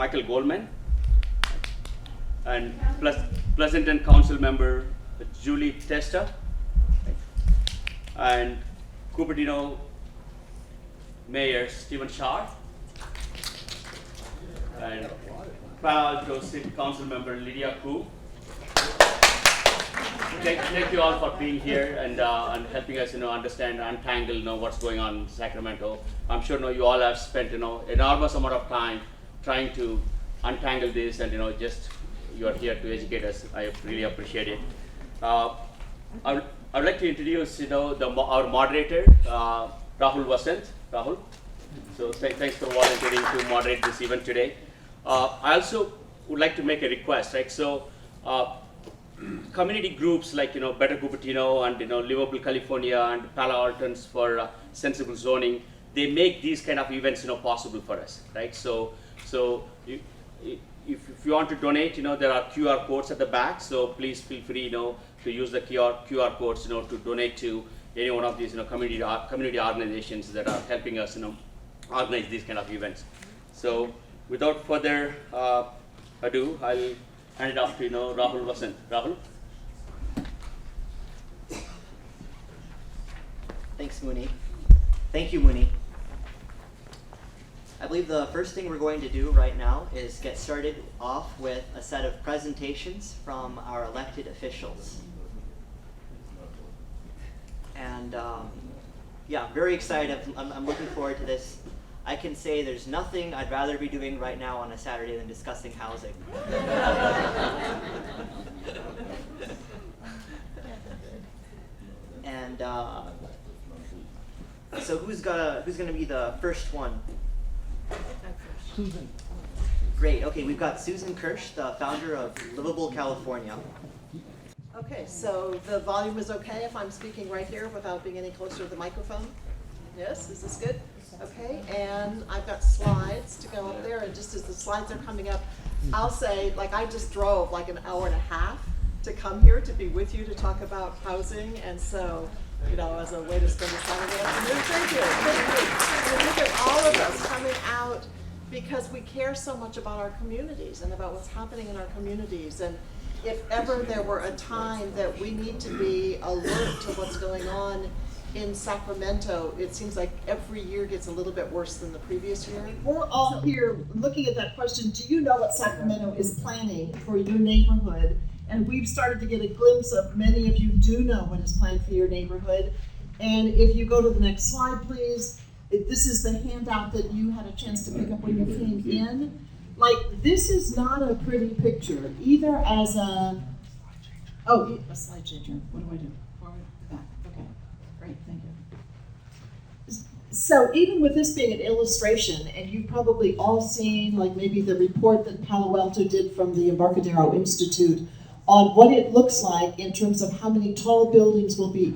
Michael Goldman, and Pleasanton Council Member Julie Testa, and Cupertino Mayor Stephen Scharf, and Palo Alto City Council Member Lydia. Thank you all for being here and helping us, understand, untangle, what's going on in Sacramento. I'm sure, you all have spent, enormous amount of time trying to untangle this, and just you are here to educate us. I really appreciate it. I would like to introduce, our moderator, Rahul Vasant. Rahul. So thanks for volunteering to moderate this event today. I also would like to make a request, right? So. Community groups like Better Cupertino and Livable California and Palo Altons for sensible zoning, they make these kind of events possible for us, right? So if you want to donate, there are QR codes at the back, so please feel free to use the QR codes to donate to any one of these community organizations that are helping us organize these kind of events. So without further ado, I'll hand it off to Rahul Vasant. Rahul. Thanks, Muni. Thank you, Muni. I believe the first thing we're going to do right now is get started off with a set of presentations from our elected officials. And yeah, very excited. I'm looking forward to this. I can say there's nothing I'd rather be doing right now on a Saturday than discussing housing. And so who's gonna be the first one? Susan. Great. Okay, we've got Susan Kirsch, the founder of Livable, California. Okay, so the volume is okay if I'm speaking right here without being any closer to the microphone? Yes, is this good? Okay, and I've got slides to go up there, and just as the slides are coming up, I'll say, I just drove like an hour and a half to come here to be with you to talk about housing, and so, as a way to spend a Saturday afternoon, thank you. And look at all of us coming out because we care so much about our communities and about what's happening in our communities, and if ever there were a time that we need to be alert to what's going on in Sacramento, it seems like every year gets a little bit worse than the previous year. We're all here looking at that question, do you know what Sacramento is planning for your neighborhood? And we've started to get a glimpse of many of you do know what is planned for your neighborhood. And if you go to the next slide, please, this is the handout that you had a chance to pick up when you came in. This is not a pretty picture, either as a slide changer. What do I do? Forward, back, okay. Great, thank you. So even with this being an illustration, and you've probably all seen maybe the report that Palo Alto did from the Embarcadero Institute on what it looks like in terms of how many tall buildings will be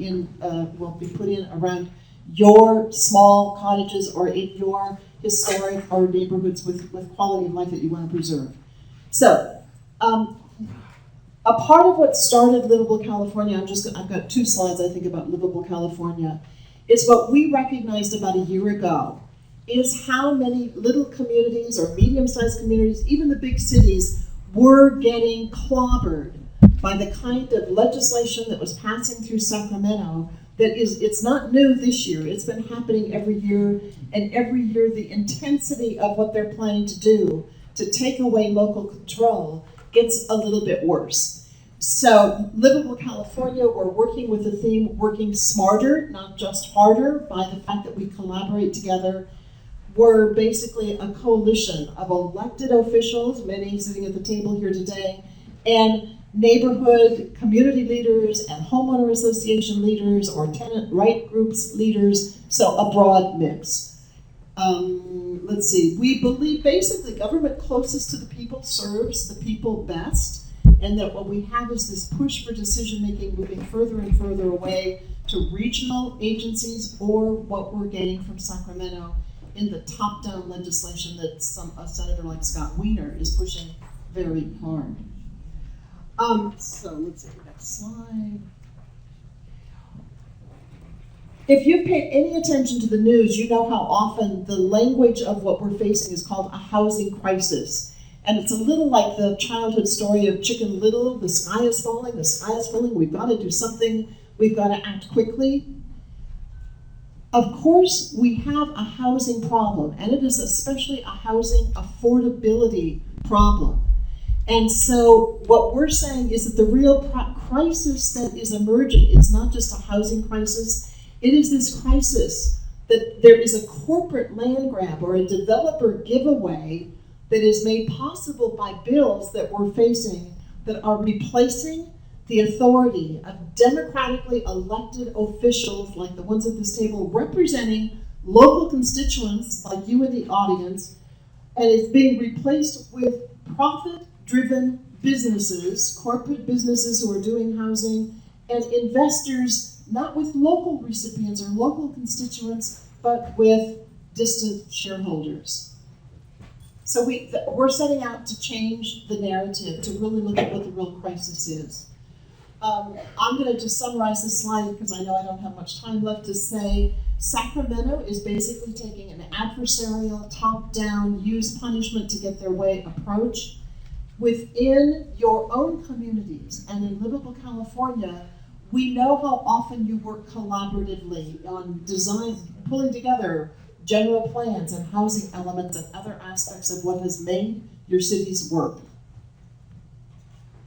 put in around your small cottages or in your historic or neighborhoods with quality of life that you want to preserve. So a part of what started Livable California, I've got two slides I think about Livable California, is what we recognized about a year ago, is how many little communities or medium-sized communities, even the big cities, were getting clobbered by the kind of legislation that was passing through Sacramento it's not new this year, it's been happening every year, and every year the intensity of what they're planning to do to take away local control gets a little bit worse. So, Livable California, we're working with the theme, working smarter, not just harder, by the fact that we collaborate together. We're basically a coalition of elected officials, many sitting at the table here today, and neighborhood community leaders and homeowner association leaders or tenant right groups leaders, so a broad mix. Let's see, we believe basically government closest to the people serves the people best, and that what we have is this push for decision-making moving further and further away to regional agencies or what we're getting from Sacramento in the top-down legislation that a senator like Scott Wiener is pushing very hard. So let's see, next slide. If you've paid any attention to the news, you know how often the language of what we're facing is called a housing crisis. And it's a little like the childhood story of Chicken Little, the sky is falling, we've got to do something, we've got to act quickly. Of course, we have a housing problem, and it is especially a housing affordability problem. And so what we're saying is that the real crisis that is emerging is not just a housing crisis, it is this crisis that there is a corporate land grab or a developer giveaway that is made possible by bills that we're facing that are replacing the authority of democratically elected officials like the ones at this table representing local constituents like you in the audience, and is being replaced with profit-driven businesses, corporate businesses who are doing housing, and investors not with local recipients or local constituents, but with distant shareholders. So we're setting out to change the narrative, to really look at what the real crisis is. I'm going to just summarize this slide because I know I don't have much time left to say Sacramento is basically taking an adversarial, top-down, use punishment to get their way approach. Within your own communities and in Livable, California, we know how often you work collaboratively on design, pulling together general plans and housing elements and other aspects of what has made your cities work.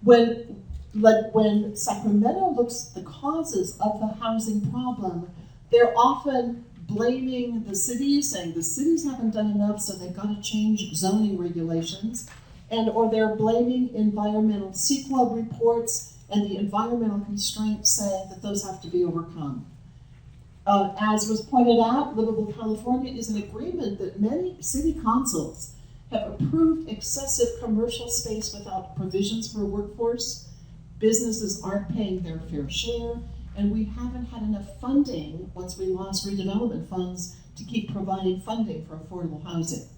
When Sacramento looks at the causes of the housing problem, they're often blaming the cities, saying the cities haven't done enough, so they've got to change zoning regulations, or they're blaming environmental CEQA reports and the environmental constraints, saying that those have to be overcome. As was pointed out, Livable California is an agreement that many city councils have approved excessive commercial space without provisions for a workforce. Businesses aren't paying their fair share, and we haven't had enough funding once we lost redevelopment funds to keep providing funding for affordable housing.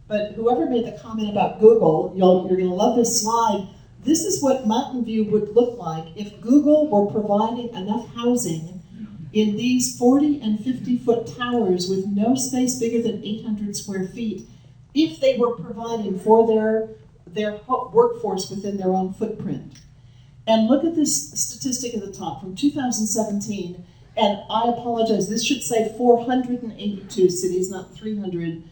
But whoever made the comment about Google, you're going to love this slide. This is what Mountain View would look like if Google were providing enough housing in these 40 and 50-foot towers with no space bigger than 800 square feet, if they were providing for their workforce within their own footprint. And look at this statistic at the top from 2017, and I apologize, this should say 482 cities, not 300.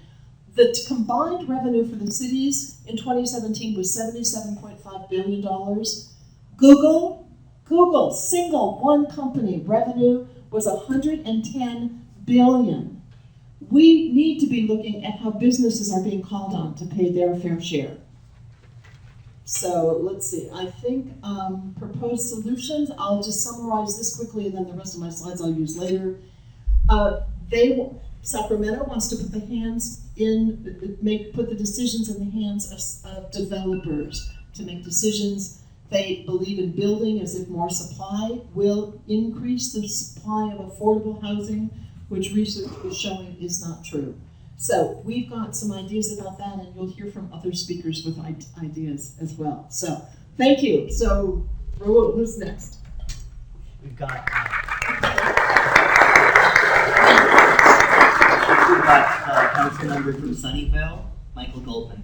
The combined revenue for the cities in 2017 was $77.5 billion. Google, single one company revenue was $110 billion. We need to be looking at how businesses are being called on to pay their fair share. So let's see, I think proposed solutions, I'll just summarize this quickly and then the rest of my slides I'll use later. Sacramento wants to put the decisions in the hands of developers to make decisions. They believe in building as if more supply will increase the supply of affordable housing, which research is showing is not true. So we've got some ideas about that, and you'll hear from other speakers with ideas as well. So thank you. So Raul, who's next? We've got council member from Sunnyvale, Michael Goldman.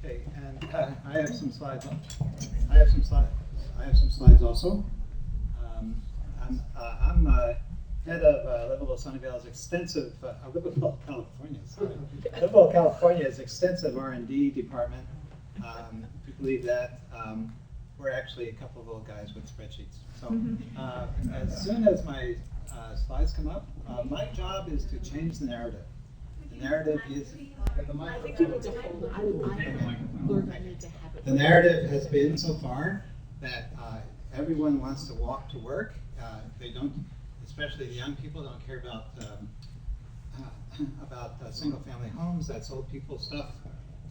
Okay, and I have some slides. I have some slides also. I'm head of Livable Sunnyvale's extensive Livable California. Sorry. Livable California's extensive R&D department. We believe that we're actually a couple of old guys with spreadsheets. So as soon as my slides come up, my job is to change the narrative. The narrative is. I think you need to hold it. I need to have it. The narrative has been so far that everyone wants to walk to work. They don't, especially the young people, don't care about single-family homes. That's old people stuff.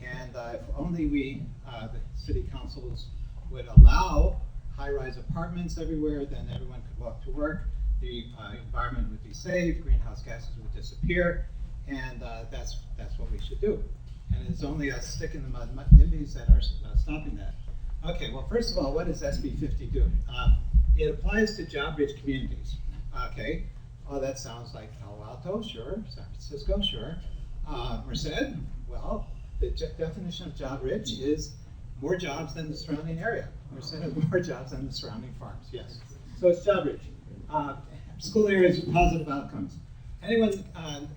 And if only we, the city councils, would allow high-rise apartments everywhere, then everyone could walk to work. The environment would be saved. Greenhouse gases would disappear. And that's what we should do. And it's only a stick in the mud NIMBYs that are stopping that. Okay, well, first of all, what does SB 50 do? It applies to job-rich communities. Okay, oh, that sounds like Palo Alto, sure. San Francisco, sure. Merced, well, the definition of job-rich is more jobs than the surrounding area. Merced has more jobs than the surrounding farms, yes. So it's job-rich. School areas with positive outcomes. Anyone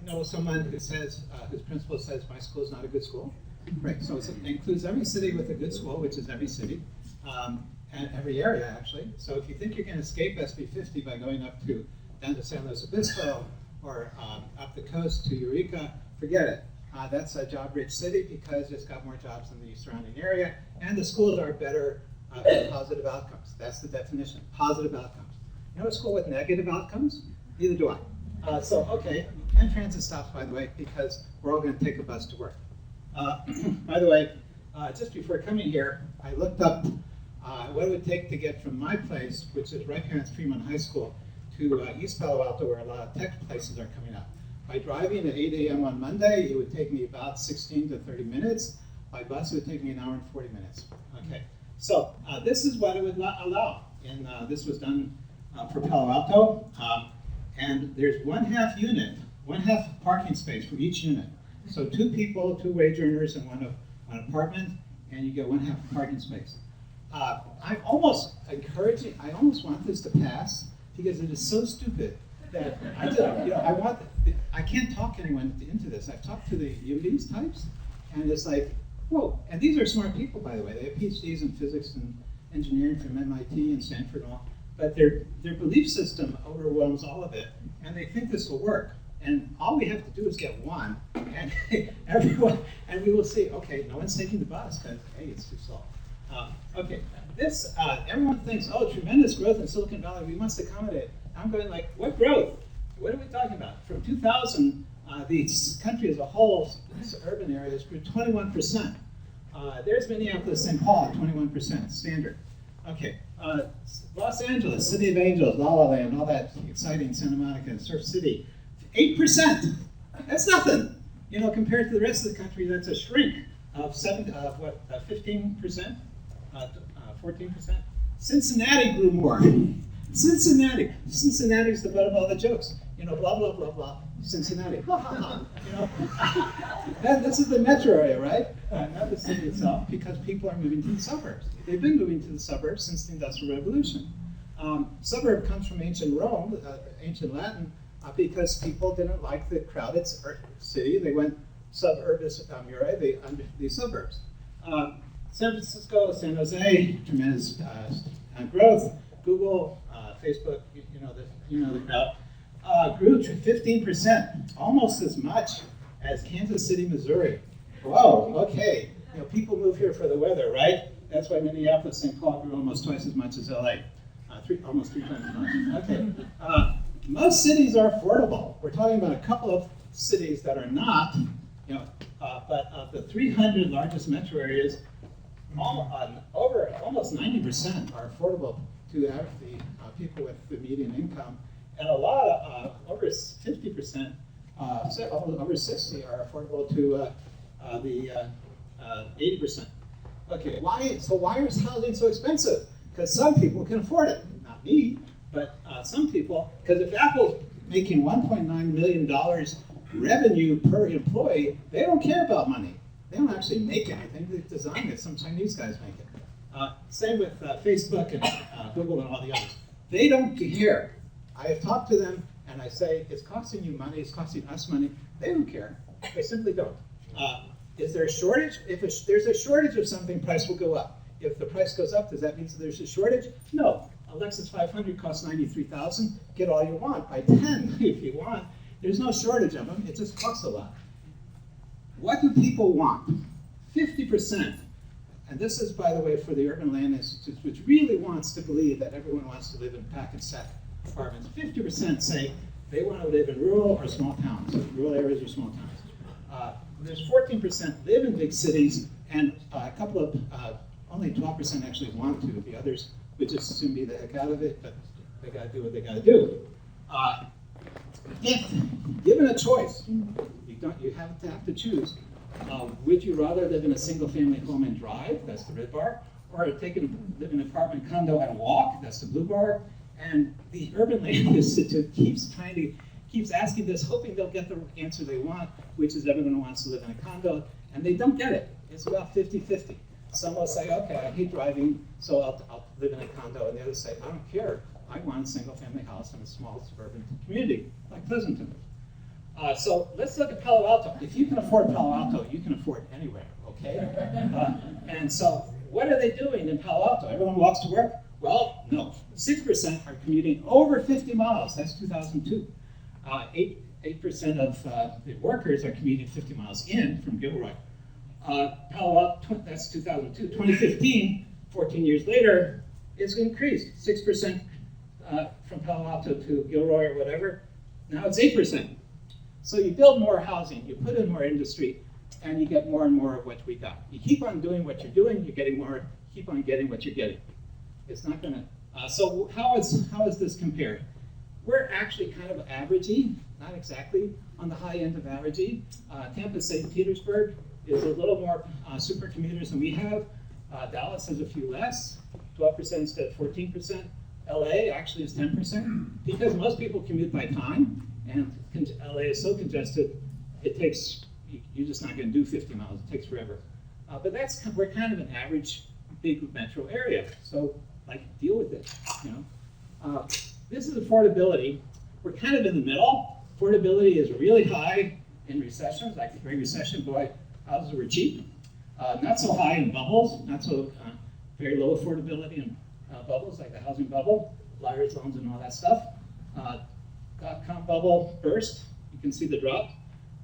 know someone who says, whose principal says, my school is not a good school? Right, so it includes every city with a good school, which is every city, and every area, actually. So if you think you can escape SB 50 by going down to San Luis Obispo, or up the coast to Eureka, forget it. That's a job-rich city because it's got more jobs than the surrounding area, and the schools are better for positive outcomes. That's the definition, positive outcomes. You know a school with negative outcomes? Neither do I. So, okay, and transit stops, by the way, because we're all going to take a bus to work. By the way, just before coming here, I looked up what it would take to get from my place, which is right here at Fremont High School, to East Palo Alto, where a lot of tech places are coming up. By driving at 8 a.m. on Monday, it would take me about 16 to 30 minutes. By bus, it would take me an hour and 40 minutes. Okay, so this is what it would not allow. And this was done for Palo Alto. And there's one half parking space for each unit. So 2 people, 2 wage earners in one apartment, and you get 1/2 parking space. I'm almost encouraging, I almost want this to pass because it is so stupid that I can't talk anyone into this. I've talked to the UVs types, and it's like, whoa. And these are smart people, by the way. They have PhDs in physics and engineering from MIT and Stanford and all. But their belief system overwhelms all of it, and they think this will work. And all we have to do is get one, and everyone, and we will see, okay, no one's taking the bus because, hey, it's too slow. Okay, this, everyone thinks, oh, tremendous growth in Silicon Valley, we must accommodate. I'm going like, what growth? What are we talking about? From 2000, the country as a whole, urban areas grew 21%. There's Minneapolis, St. Paul, 21%, standard. Okay, Los Angeles, City of Angels, La La Land, all that exciting Santa Monica, Surf City, 8%. That's nothing. You know, compared to the rest of the country, that's a shrink of 15%, 14%. Cincinnati grew more. Cincinnati's the butt of all the jokes. You know, blah, blah, blah, blah, Cincinnati. Ha, ha, ha. You know, this is the metro area, right? Not the city itself, because people are moving to the suburbs. They've been moving to the suburbs since the Industrial Revolution. Suburb comes from ancient Rome, ancient Latin, because people didn't like the crowded city. They went suburbis murae, the suburbs. San Francisco, San Jose, tremendous growth. Google, Facebook, you know the crowd. Grew to 15%, almost as much as Kansas City, Missouri. Whoa, okay. You know, people move here for the weather, right? That's why Minneapolis, St. Paul grew almost twice as much as LA. Almost 3 times as much. Okay. Most cities are affordable. We're talking about a couple of cities that are not, but of the 300 largest metro areas, over almost 90% are affordable to the people with the median income, and a lot of over 50%, over 60 are affordable to the 80%. Okay, why is housing so expensive? Because some people can afford it. Not me, but some people. Because if Apple's making $1.9 million revenue per employee, they don't care about money. They don't actually make anything. They design it. Some Chinese guys make it. Same with Facebook and Google and all the others. They don't care. I have talked to them and I say, it's costing you money, it's costing us money. They don't care. They simply don't. Is there a shortage? If there's a shortage of something, price will go up. If the price goes up, does that mean that there's a shortage? No. A Lexus 500 costs $93,000. Get all you want. Buy 10 if you want. There's no shortage of them. It just costs a lot. What do people want? 50%. And this is, by the way, for the Urban Land Institute, which really wants to believe that everyone wants to live in pack and sack apartments. 50% say they want to live in rural or small towns, rural areas or small towns. There's 14% live in big cities, and a couple of, only 12% actually want to. The others would just assume be the heck out of it, but they got to do what they got to do. If given a choice, you have to choose. Would you rather live in a single-family home and drive? That's the red bar. Or live in an apartment condo and walk? That's the blue bar. And the Urban Land Institute keeps asking this, hoping they'll get the answer they want, which is everyone wants to live in a condo, and they don't get it. It's about 50-50. Some will say, okay, I hate driving, so I'll live in a condo, and the others say, I don't care. I want a single-family house in a small suburban community, like Pleasanton. So let's look at Palo Alto. If you can afford Palo Alto, you can afford anywhere, okay? And so what are they doing in Palo Alto? Everyone walks to work? Well, no. 6% are commuting over 50 miles. That's 2002. 8% of the workers are commuting 50 miles in from Gilroy. Palo Alto, that's 2002. 2015, 14 years later, it's increased. 6% from Palo Alto to Gilroy or whatever. Now it's 8%. So you build more housing, you put in more industry, and you get more and more of what we got. You keep on doing what you're doing, you're getting more, keep on getting what you're getting. It's not gonna, so how is this compared? We're actually kind of averagey, not exactly on the high end of averagey. Tampa, St. Petersburg is a little more super commuters than we have. Dallas has a few less, 12% instead of 14%. LA actually is 10%, because most people commute by time, and LA is so congested, it takes, you're just not gonna do 50 miles, it takes forever. But we're kind of an average big metro area, so like deal with it, you know. This is affordability. We're kind of in the middle. Affordability is really high in recessions, like the Great Recession, boy, houses were cheap. Not so high in bubbles, not so very low affordability in bubbles, like the housing bubble, liar's loans and all that stuff. Dot-com bubble burst, you can see the drop.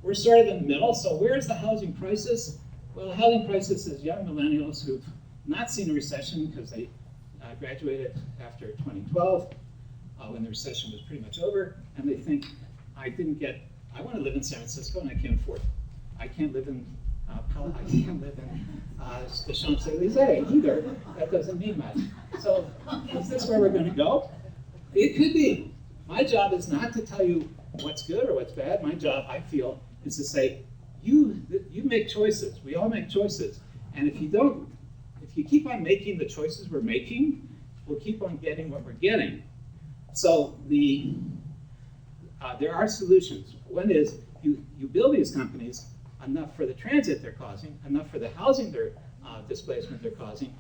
We're sort of in the middle, so where's the housing crisis? Well, the housing crisis is young millennials who've not seen a recession because they graduated after 2012, when the recession was pretty much over, and they think, I want to live in San Francisco and I can't afford it. I can't live in Palo, I can't live in the Champs-Elysees either. That doesn't mean much. So is this where we're going to go? It could be. My job is not to tell you what's good or what's bad. My job, I feel, is to say, you make choices. We all make choices. And if you keep on making the choices we're making, we'll keep on getting what we're getting. So there are solutions. One is you build these companies enough for the transit they're causing, enough for the housing displacement they're causing,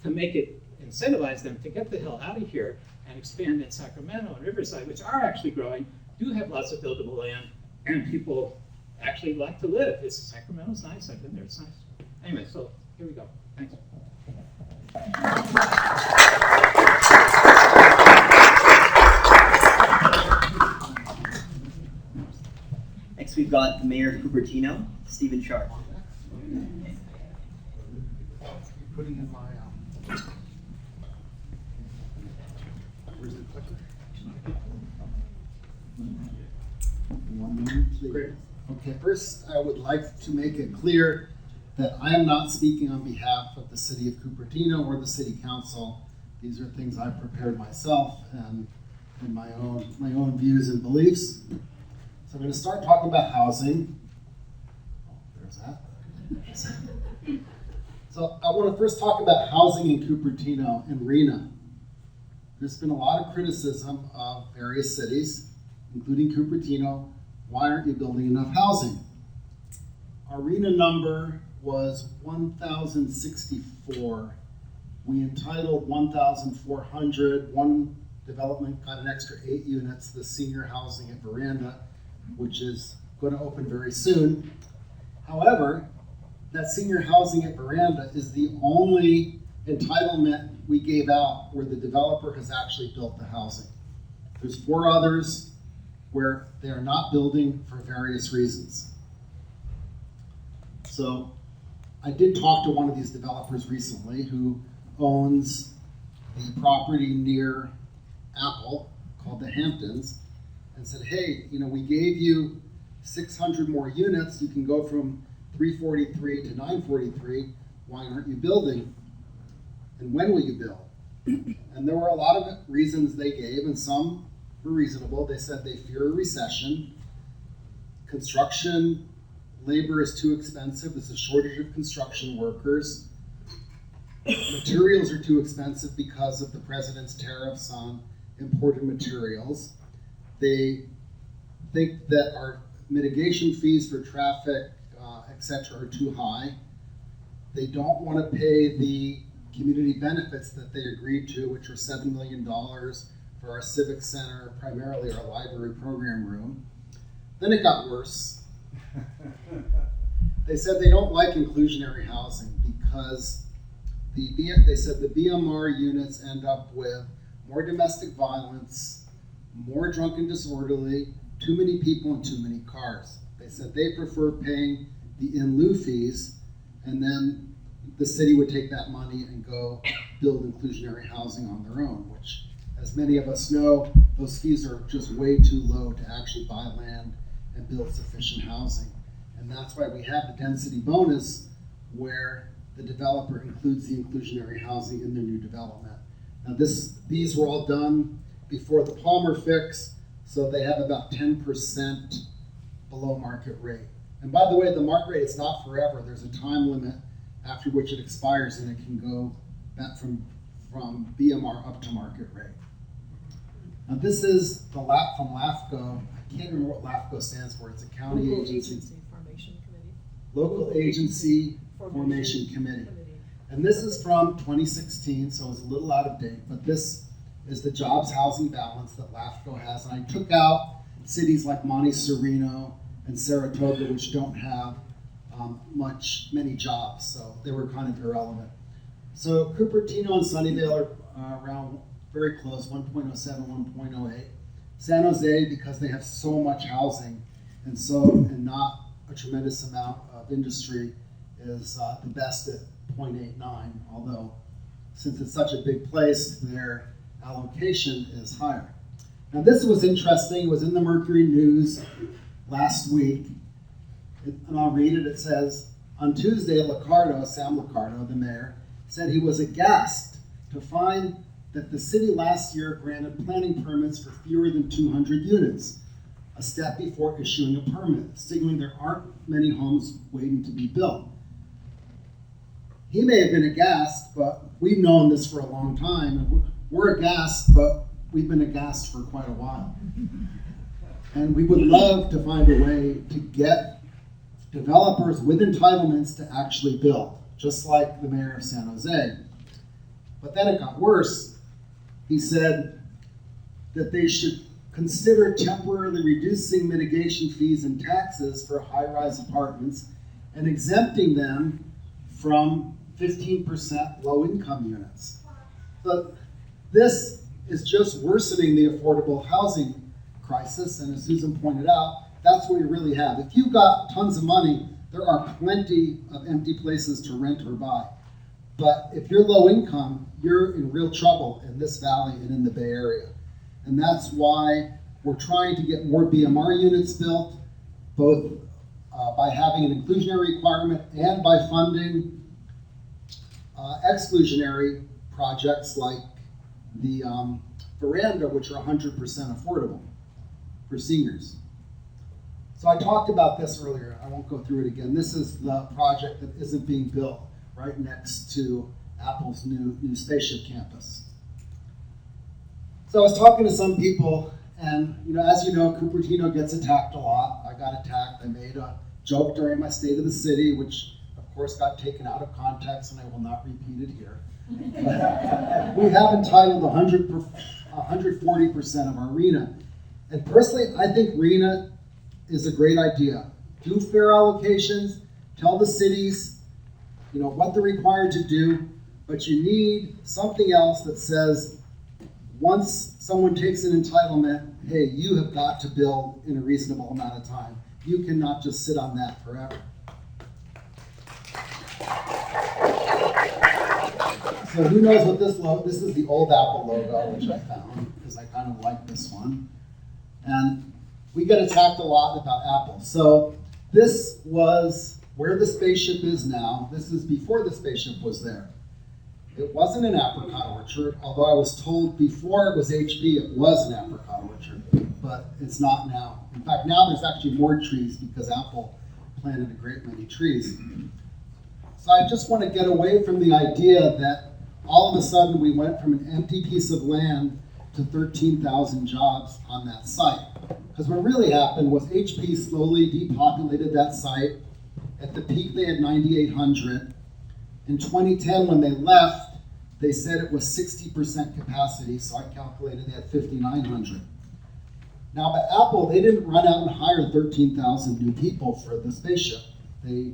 to make it incentivize them to get the hell out of here and expand in Sacramento and Riverside, which are actually growing, do have lots of buildable land, and people actually like to live. Sacramento's nice, I've been there, it's nice. Anyway, so here we go, thanks. Next, we've got the Mayor of Cupertino, Stephen Scharf. Putting in my, where's the clicker? 1 minute, please. Great. Okay, first I would like to make it clear that I am not speaking on behalf of the City of Cupertino or the City Council. These are things I prepared myself and in my own views and beliefs. So I'm going to start talking about housing. Oh, there's that. So I want to first talk about housing in Cupertino and RENA. There's been a lot of criticism of various cities, including Cupertino. Why aren't you building enough housing? Our RENA number was 1,064. We entitled 1,400. One development got an extra 8 units, the senior housing at Veranda, which is going to open very soon. However, that senior housing at Veranda is the only entitlement we gave out where the developer has actually built the housing. There's 4 others where they are not building for various reasons. So I did talk to one of these developers recently who owns the property near Apple called the Hamptons, and said, hey, we gave you 600 more units. You can go from 343 to 943. Why aren't you building? And when will you build? And there were a lot of reasons they gave, and some were reasonable. They said they fear a recession. Construction labor is too expensive. There's a shortage of construction workers. Materials are too expensive because of the president's tariffs on imported materials. They think that our mitigation fees for traffic, etc., are too high. They don't want to pay the community benefits that they agreed to, which are $7 million for our civic center, primarily our library program room. Then it got worse. They said they don't like inclusionary housing because they said the BMR units end up with more domestic violence, more drunk and disorderly, too many people and too many cars. They said they prefer paying the in lieu fees, and then the city would take that money and go build inclusionary housing on their own, which, as many of us know, those fees are just way too low to actually buy land and build sufficient housing. And that's why we have the density bonus, where the developer includes the inclusionary housing in their new development. Now these were all done before the Palmer fix, so they have about 10% below market rate. And by the way, the market rate is not forever. There's a time limit after which it expires, and it can go back from BMR up to market rate. Now this is the LAP from LAFCO. I can't remember what LAFCO stands for. It's a county Local agency. Formation Committee. Local Agency Formation Committee. And this is from 2016, so it's a little out of date, but this is the jobs housing balance that LAFCO has. And I took out cities like Monte Sereno and Saratoga, which don't have many jobs, so they were kind of irrelevant. So Cupertino and Sunnyvale are around very close, 1.07, 1.08. San Jose, because they have so much housing and not a tremendous amount of industry, is the best at 0.89, although since it's such a big place, their allocation is higher. Now this was interesting. It was in the Mercury News last week, and I'll read it. It says, on Tuesday, Sam Liccardo, the mayor, said he was aghast to find that the city last year granted planning permits for fewer than 200 units, a step before issuing a permit, signaling there aren't many homes waiting to be built. He may have been aghast, but we've known this for a long time, and we're aghast, but we've been aghast for quite a while. And we would love to find a way to get developers with entitlements to actually build, just like the mayor of San Jose. But then it got worse. He said that they should consider temporarily reducing mitigation fees and taxes for high-rise apartments and exempting them from 15% low-income units. So this is just worsening the affordable housing crisis, and as Susan pointed out, that's what we really have. If you've got tons of money, there are plenty of empty places to rent or buy. But if you're low income, you're in real trouble in this valley and in the Bay Area. And that's why we're trying to get more BMR units built, both by having an inclusionary requirement and by funding exclusionary projects like the Veranda, which are 100% affordable for seniors. So I talked about this earlier. I won't go through it again. This is the project that isn't being built right next to Apple's new spaceship campus. So I was talking to some people, and as you know, Cupertino gets attacked a lot. I got attacked. I made a joke during my State of the City, which of course got taken out of context, and I will not repeat it here. We have entitled 140% of our RENA. And personally, I think RENA is a great idea. Do fair allocations, tell the cities, what they're required to do, but you need something else that says, once someone takes an entitlement, hey, you have got to build in a reasonable amount of time. You cannot just sit on that forever. So who knows what this logo, this is the old Apple logo, which I found, because I kind of like this one. And we get attacked a lot about Apple. So this was where the spaceship is now. This is before the spaceship was there. It wasn't an apricot orchard, although I was told before it was HB, it was an apricot orchard, but it's not now. In fact, now there's actually more trees because Apple planted a great many trees. So I just want to get away from the idea that all of a sudden we went from an empty piece of land to 13,000 jobs on that site. Because what really happened was HP slowly depopulated that site. At the peak, they had 9,800. In 2010, when they left, they said it was 60% capacity, so I calculated they had 5,900. Now, at Apple, they didn't run out and hire 13,000 new people for the spaceship. They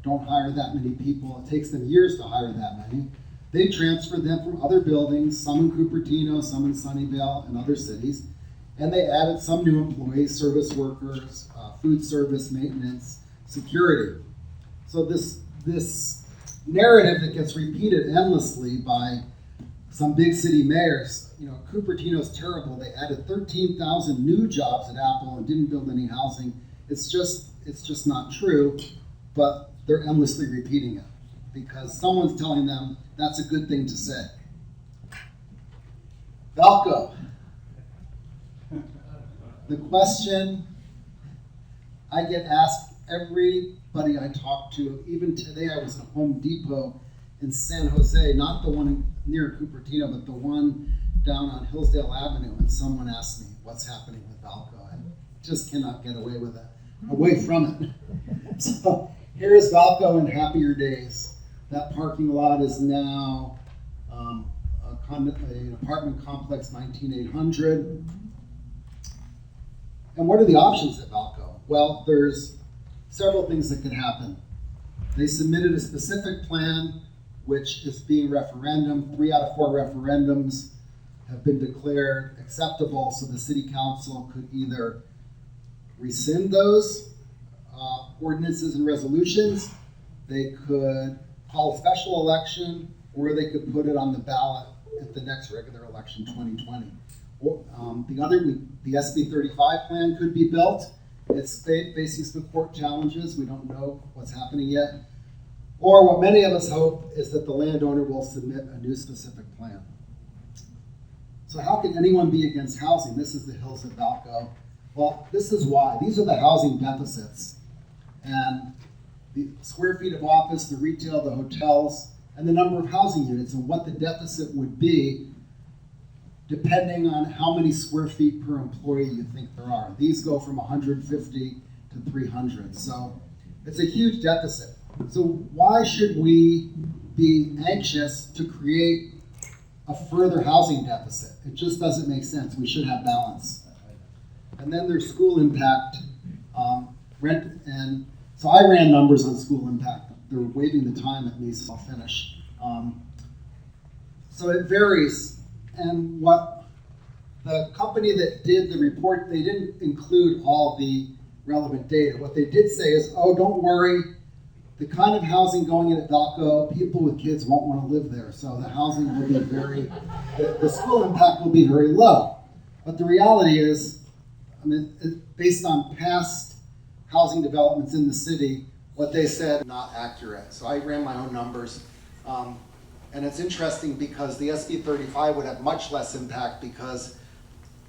don't hire that many people. It takes them years to hire that many. They transferred them from other buildings, some in Cupertino, some in Sunnyvale, and other cities. And they added some new employees, service workers, food service, maintenance, security. So this narrative that gets repeated endlessly by some big city mayors, Cupertino's terrible. They added 13,000 new jobs at Apple and didn't build any housing. It's just not true, but they're endlessly repeating it because someone's telling them that's a good thing to say. Valco. The question I get asked everybody I talk to, even today I was at Home Depot in San Jose, not the one near Cupertino, but the one down on Hillsdale Avenue, and someone asked me what's happening with Valco. I just cannot get away from it. So here's Valco in happier days. That parking lot is now an apartment complex, 19,800. And what are the options at Valco? Well, there's several things that could happen. They submitted a specific plan, which is being referendum. 3 out of 4 referendums have been declared acceptable, so the city council could either rescind those ordinances and resolutions, they could call a special election, or they could put it on the ballot at the next regular election, 2020. The SB 35 plan could be built. It's facing some court challenges. We don't know what's happening yet. Or what many of us hope is that the landowner will submit a new specific plan. So how can anyone be against housing? This is the hills of Valco. Well, this is why. These are the housing deficits. And the square feet of office, the retail, the hotels, and the number of housing units, and what the deficit would be depending on how many square feet per employee you think there are. These go from 150 to 300. So it's a huge deficit. So why should we be anxious to create a further housing deficit? It just doesn't make sense. We should have balance. And then there's school impact, rent, and so I ran numbers on school impact. They're waving the time at me, so I'll finish. So it varies. And what the company that did the report, they didn't include all the relevant data. What they did say is, oh, don't worry, the kind of housing going in at Valco, people with kids won't want to live there. So the housing will be the school impact will be very low. But the reality is, based on past housing developments in the city, what they said not accurate. So I ran my own numbers. And it's interesting because the SB 35 would have much less impact because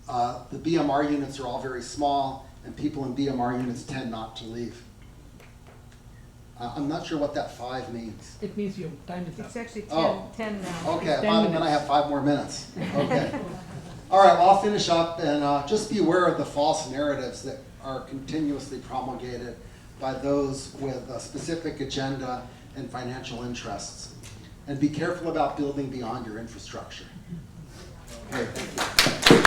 the BMR units are all very small and people in BMR units tend not to leave. I'm not sure what that 5 means. It means your time is up. It's actually 10, Oh. 10 now. Okay, It's 10 well, then minutes. I have 5 more minutes. Okay. All right, well, I'll finish up and just be aware of the false narratives that are continuously promulgated by those with a specific agenda and financial interests. And be careful about building beyond your infrastructure. Okay, thank you.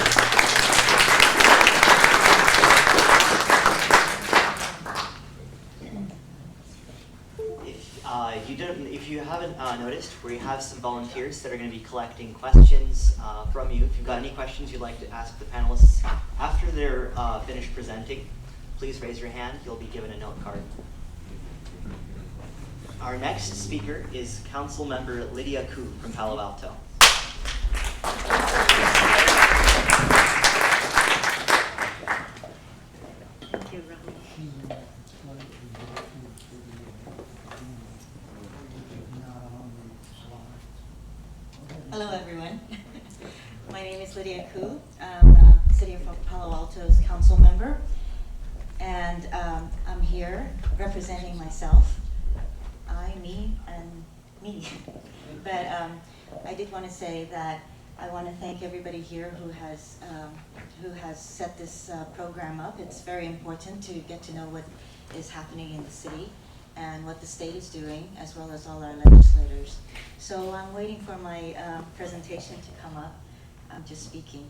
If you haven't noticed, we have some volunteers that are going to be collecting questions from you. If you've got any questions you'd like to ask the panelists after they're finished presenting, please raise your hand. You'll be given a note card. Our next speaker is Council Member Lydia from Palo Alto. Thank you, Ron. Hello, everyone. My name is Lydia Koo. I'm the City of Palo Alto's council member. And I'm here representing myself, me, and me. But I did want to say that I want to thank everybody here who has set this program up. It's very important to get to know what is happening in the city and what the state is doing, as well as all our legislators. So I'm waiting for my presentation to come up. I'm just speaking.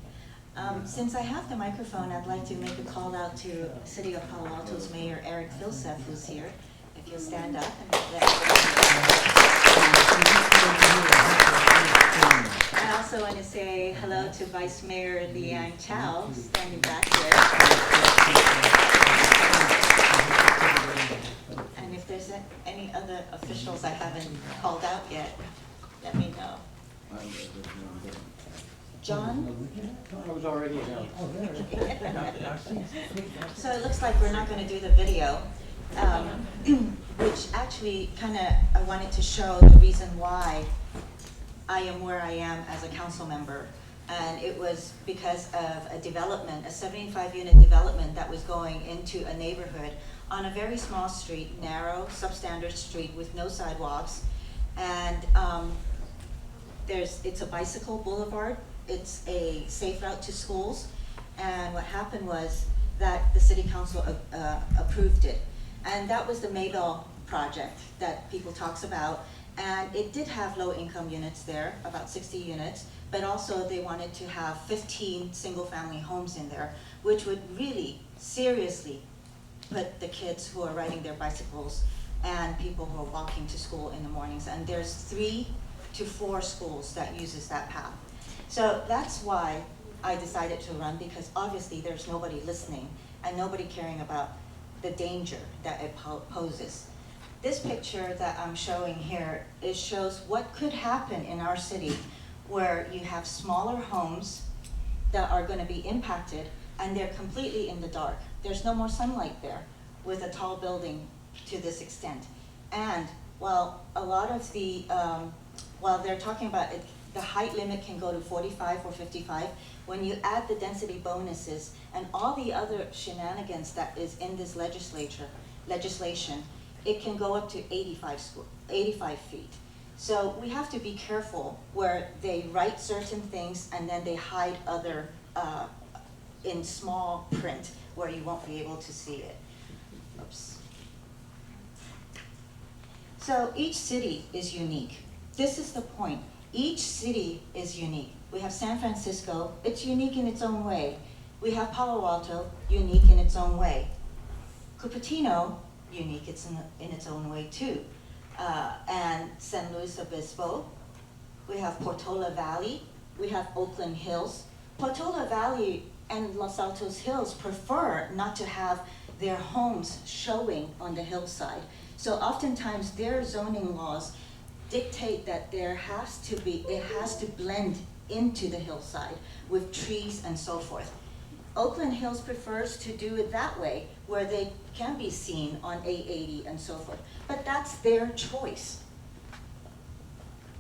Since I have the microphone, I'd like to make a call out to City of Palo Alto's Mayor Eric Filsef, who's here. If you'll stand up and I also want to say hello to Vice Mayor Liang Chow, standing back here. And if there's any other officials I haven't called out yet, let me know. John? I was already down. So it looks like we're not going to do the video, which actually I wanted to show the reason why I am where I am as a council member. And it was because of a development, a 75-unit development that was going into a neighborhood on a very small street, narrow, substandard street with no sidewalks. And it's a bicycle boulevard. It's a safe route to schools. And what happened was that the city council approved it. And that was the Maybell project that people talks about. And it did have low-income units there, about 60 units, but also they wanted to have 15 single-family homes in there, which would really seriously put the kids who are riding their bicycles and people who are walking to school in the mornings. And there's 3 to 4 schools that uses that path. So that's why I decided to run, because obviously there's nobody listening and nobody caring about the danger that it poses. This picture that I'm showing here, it shows what could happen in our city where you have smaller homes that are going to be impacted and they're completely in the dark. There's no more sunlight there with a tall building to this extent. And while a lot of the, while they're talking about it, the height limit can go to 45 or 55, when you add the density bonuses and all the other shenanigans that is in this legislation, it can go up to 85 feet. So we have to be careful where they write certain things and then they hide other in small print where you won't be able to see it. Oops. So each city is unique. This is the point. Each city is unique. We have San Francisco, it's unique in its own way. We have Palo Alto, unique in its own way. Cupertino, unique in its own way too. And San Luis Obispo, we have Portola Valley, we have Oakland Hills. Portola Valley and Los Altos Hills prefer not to have their homes showing on the hillside. So oftentimes their zoning laws dictate that it has to blend into the hillside with trees and so forth. Oakland Hills prefers to do it that way, where they can be seen on 880 and so forth. But that's their choice.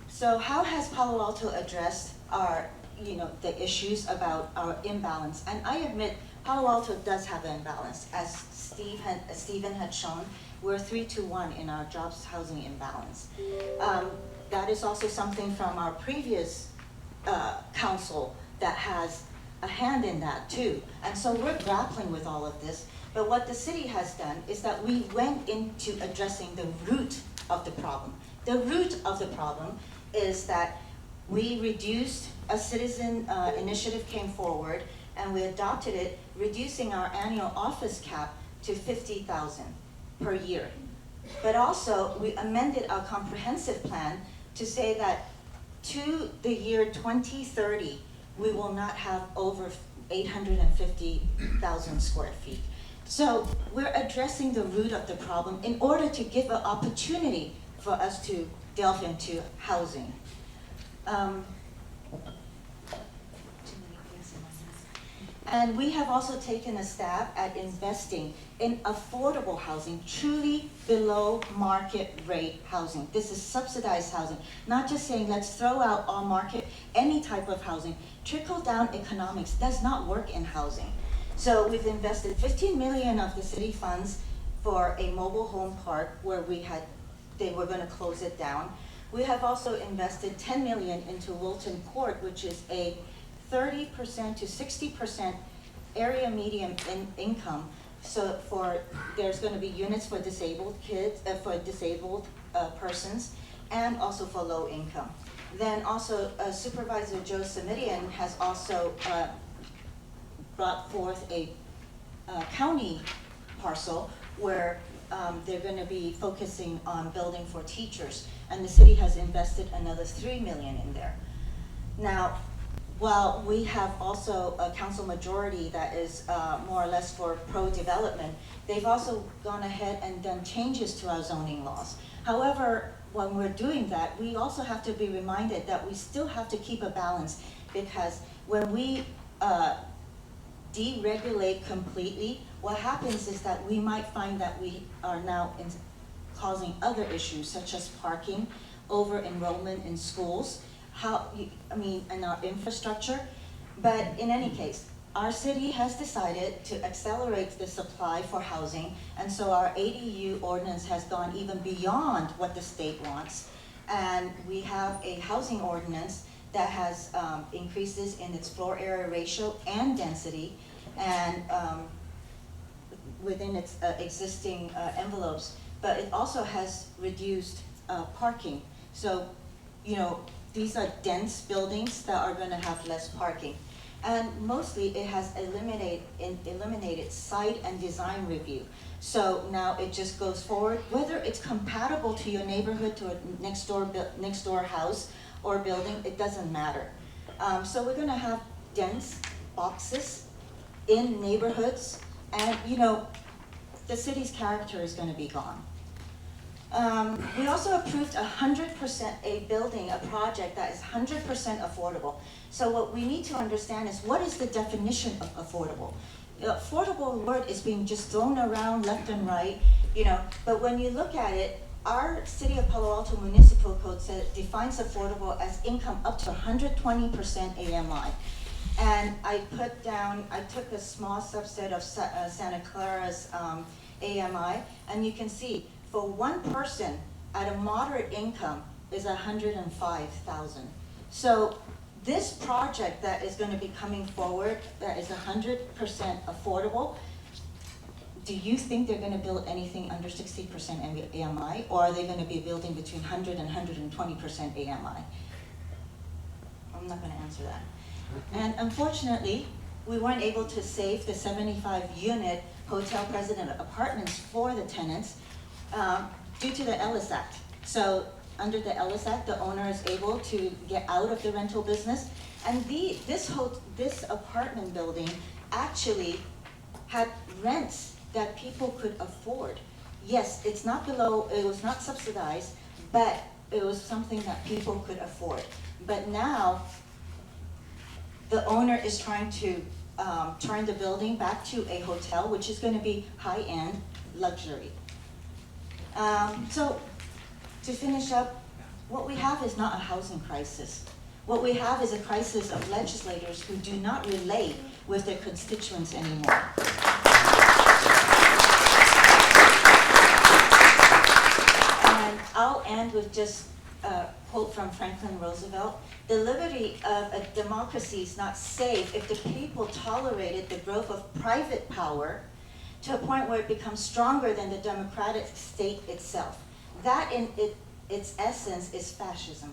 So how has Palo Alto addressed our, the issues about our imbalance? And I admit Palo Alto does have an imbalance. As Stephen had shown, we're 3-to-1 in our jobs housing imbalance. That is also something from our previous council that has a hand in that too. And so we're grappling with all of this. But what the city has done is that we went into addressing the root of the problem. The root of the problem is that we reduced, a citizen initiative came forward and we adopted it, reducing our annual office cap to $50,000 per year. But also we amended our comprehensive plan to say that to the year 2030, we will not have over 850,000 square feet. So we're addressing the root of the problem in order to give an opportunity for us to delve into housing. And we have also taken a stab at investing in affordable housing, truly below market rate housing. This is subsidized housing, not just saying let's throw out all market, any type of housing. Trickle down economics does not work in housing. So we've invested 15 million of the city funds for a mobile home park where they were gonna close it down. We have also invested 10 million into Wilton Court, which is a 30% to 60% area median income. So there's gonna be units for disabled kids, for disabled persons, and also for low income. Then also Supervisor Joe Samidian has also brought forth a county parcel where they're gonna be focusing on building for teachers, and the city has invested another 3 million in there. Now, while we have also a council majority that is more or less for pro-development, they've also gone ahead and done changes to our zoning laws. However, when we're doing that, we also have to be reminded that we still have to keep a balance, because when we deregulate completely, what happens is that we might find that we are now causing other issues such as parking, over-enrollment in schools, and our infrastructure. But in any case, our city has decided to accelerate the supply for housing, and so our ADU ordinance has gone even beyond what the state wants. And we have a housing ordinance that has increases in its floor area ratio and density, and within its existing envelopes. But it also has reduced parking. So, these are dense buildings that are going to have less parking. And mostly it has eliminated site and design review. So now it just goes forward, whether it's compatible to your neighborhood, to a next door house or building, it doesn't matter. So we're gonna have dense boxes in neighborhoods, and the city's character is gonna be gone. We also approved 100% a project that is 100% affordable. So what we need to understand is, what is the definition of affordable? Affordable word is being just thrown around left and right, but when you look at it, our City of Palo Alto Municipal Code defines affordable as income up to 120% AMI. And I took a small subset of Santa Clara's AMI, and you can see, for one person at a moderate income is 105,000. So this project that is going to be coming forward, that is 100% affordable, do you think they're going to build anything under 60% AMI, or are they going to be building between 100 and 120% AMI? I'm not going to answer that. And unfortunately, we weren't able to save the 75-unit hotel president apartments for the tenants due to the Ellis Act. So under the Ellis Act, the owner is able to get out of the rental business. And this apartment building actually had rents that people could afford. Yes, it was not subsidized, but it was something that people could afford. But now, the owner is trying to turn the building back to a hotel, which is going to be high-end luxury. So, to finish up, what we have is not a housing crisis. What we have is a crisis of legislators who do not relate with their constituents anymore. And I'll end with just a quote from Franklin Roosevelt. The liberty of a democracy is not safe if the people tolerated the growth of private power to a point where it becomes stronger than the democratic state itself. That in its essence is fascism.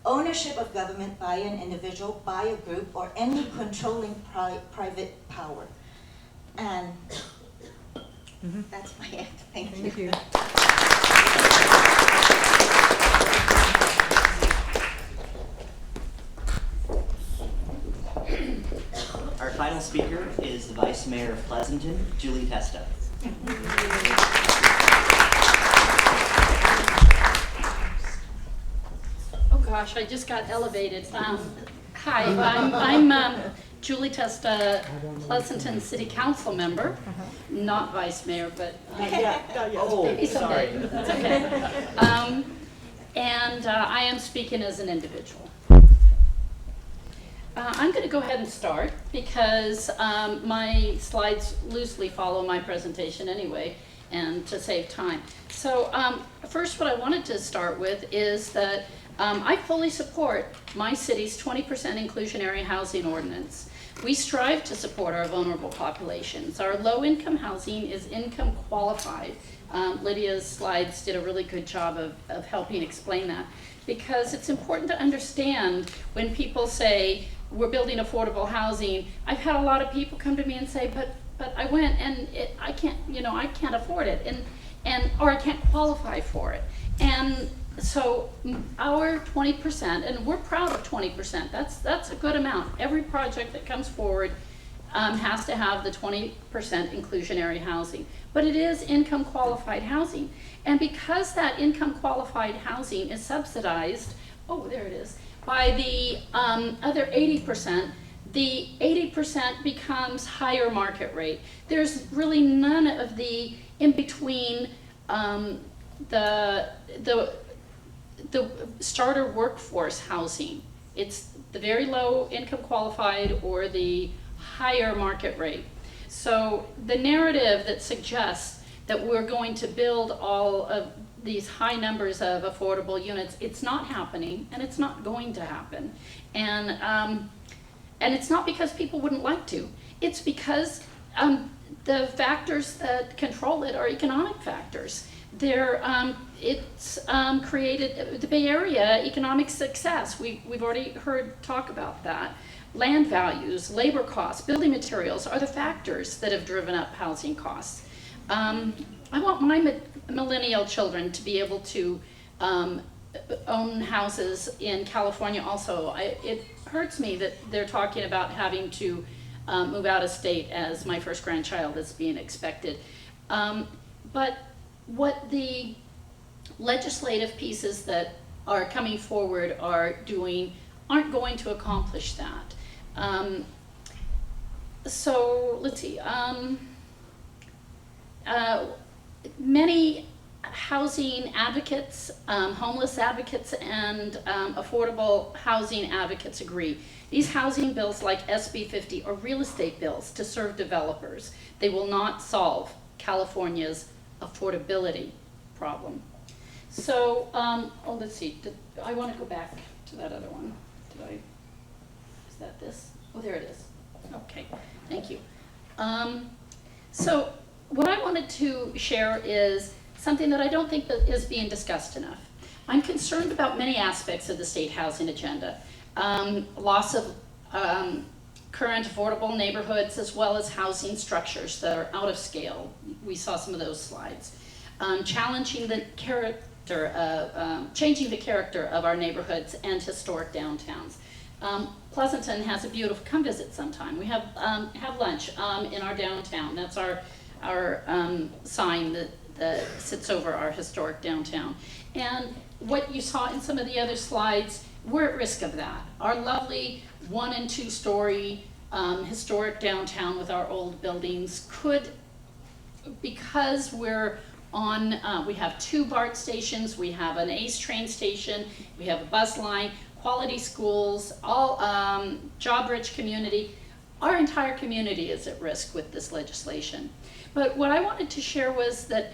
Ownership of government by an individual, by a group, or any controlling private power. And that's my end. Thank you. Thank you. Our final speaker is the Vice Mayor of Pleasanton, Julie Testa. Oh gosh, I just got elevated. Hi, I'm Julie Testa, Pleasanton City Council member, not Vice Mayor, but maybe someday. That's okay. And I am speaking as an individual. I'm going to go ahead and start because my slides loosely follow my presentation anyway, and to save time. So first, what I wanted to start with is that I fully support my city's 20% inclusionary housing ordinance. We strive to support our vulnerable populations. Our low-income housing is income qualified. Lydia's slides did a really good job of helping explain that, because it's important to understand when people say we're building affordable housing. I've had a lot of people come to me and say, but I went and I can't afford it, or I can't qualify for it. And so our 20%, and we're proud of 20%, that's a good amount. Every project that comes forward has to have the 20% inclusionary housing, but it is income qualified housing. And because that income qualified housing is subsidized, oh, there it is, by the other 80%, the 80% becomes higher market rate. There's really none of the in between the starter workforce housing. It's the very low income qualified or the higher market rate. So the narrative that suggests that we're going to build all of these high numbers of affordable units, it's not happening, and it's not going to happen. And it's not because people wouldn't like to. It's because the factors that control it are economic factors. It's created the Bay Area economic success. We've already heard talk about that. Land values, labor costs, building materials are the factors that have driven up housing costs. I want my millennial children to be able to own houses in California also. It hurts me that they're talking about having to move out of state as my first grandchild is being expected. But what the legislative pieces that are coming forward are doing aren't going to accomplish that. So let's see. Many housing advocates, homeless advocates, and affordable housing advocates agree. These housing bills like SB 50 are real estate bills to serve developers. They will not solve California's affordability problem. So, let's see, I want to go back to that other one. Is that this? Oh, there it is. Okay, thank you. So what I wanted to share is something that I don't think that is being discussed enough. I'm concerned about many aspects of the state housing agenda. Loss of current affordable neighborhoods, as well as housing structures that are out of scale. We saw some of those slides. Changing the character of our neighborhoods and historic downtowns. Pleasanton has a beautiful, come visit sometime. We have lunch in our downtown. That's our sign that sits over our historic downtown. And what you saw in some of the other slides, we're at risk of that. Our lovely 1- and 2-story historic downtown with our old buildings could, because we're on, we have 2 BART stations, we have an ACE train station, we have a bus line, quality schools, all job-rich community. Our entire community is at risk with this legislation. But what I wanted to share was that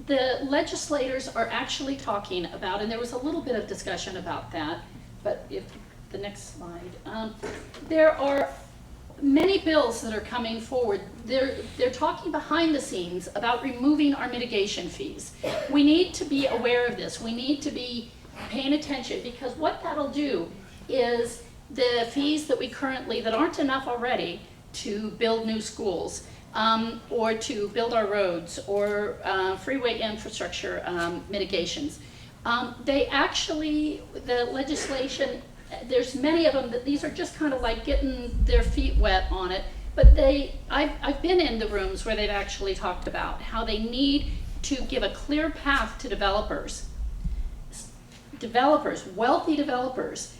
the legislators are actually talking about, and there was a little bit of discussion about that, but if the next slide, there are many bills that are coming forward. They're talking behind the scenes about removing our mitigation fees. We need to be aware of this. We need to be paying attention, because what that'll do is the fees that we currently, that aren't enough already to build new schools, or to build our roads, or freeway infrastructure mitigations. They actually, the legislation, there's many of them that these are just kind of like getting their feet wet on it, but I've been in the rooms where they've actually talked about how they need to give a clear path to developers, wealthy developers,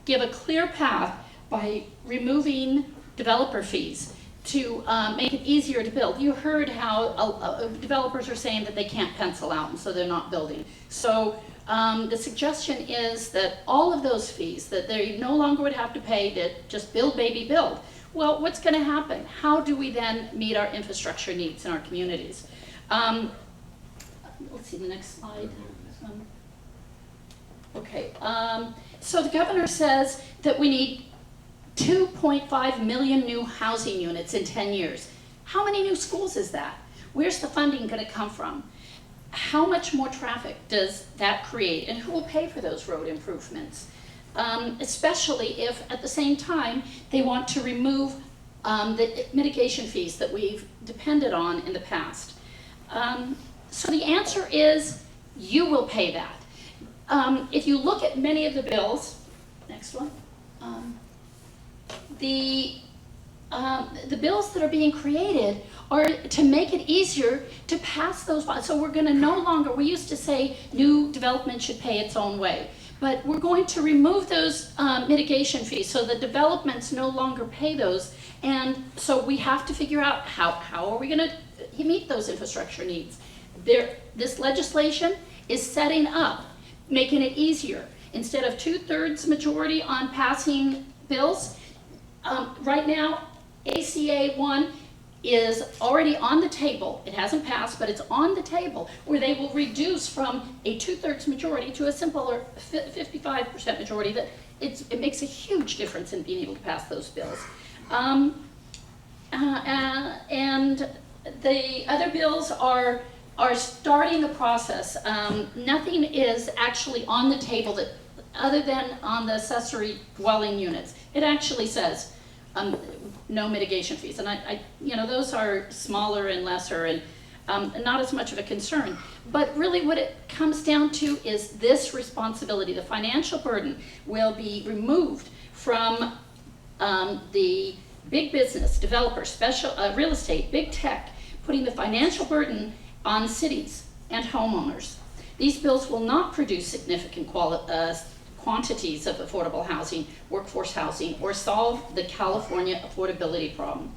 give a clear path by removing developer fees to make it easier to build. You heard how developers are saying that they can't pencil out, and so they're not building. So The suggestion is that all of those fees, that they no longer would have to pay to just build, baby, build. Well, what's going to happen? How do we then meet our infrastructure needs in our communities? Let's see the next slide. Okay, so the governor says that we need 2.5 million new housing units in 10 years. How many new schools is that? Where's the funding going to come from? How much more traffic does that create, and who will pay for those road improvements? Especially if at the same time they want to remove the mitigation fees that we've depended on in the past. So the answer is you will pay that. If you look at many of the bills, next one, the bills that are being created are to make it easier to pass those bonds. So we're going to no longer, we used to say new development should pay its own way, but we're going to remove those mitigation fees so the developments no longer pay those. And so we have to figure out how are we going to meet those infrastructure needs. This legislation is setting up, making it easier. Instead of 2/3 majority on passing bills, right now, ACA 1 is already on the table. It hasn't passed, but it's on the table, where they will reduce from a 2/3 majority to a simpler 55% majority. That it makes a huge difference in being able to pass those bills. And the other bills are starting the process. Nothing is actually on the table that, other than on the accessory dwelling units. It actually says no mitigation fees, and I those are smaller and lesser and not as much of a concern. But really what it comes down to is this responsibility. The financial burden will be removed from the big business, developers, special real estate, big tech, putting the financial burden on cities and homeowners. These bills will not produce significant quantities of affordable housing, workforce housing, or solve the California affordability problem.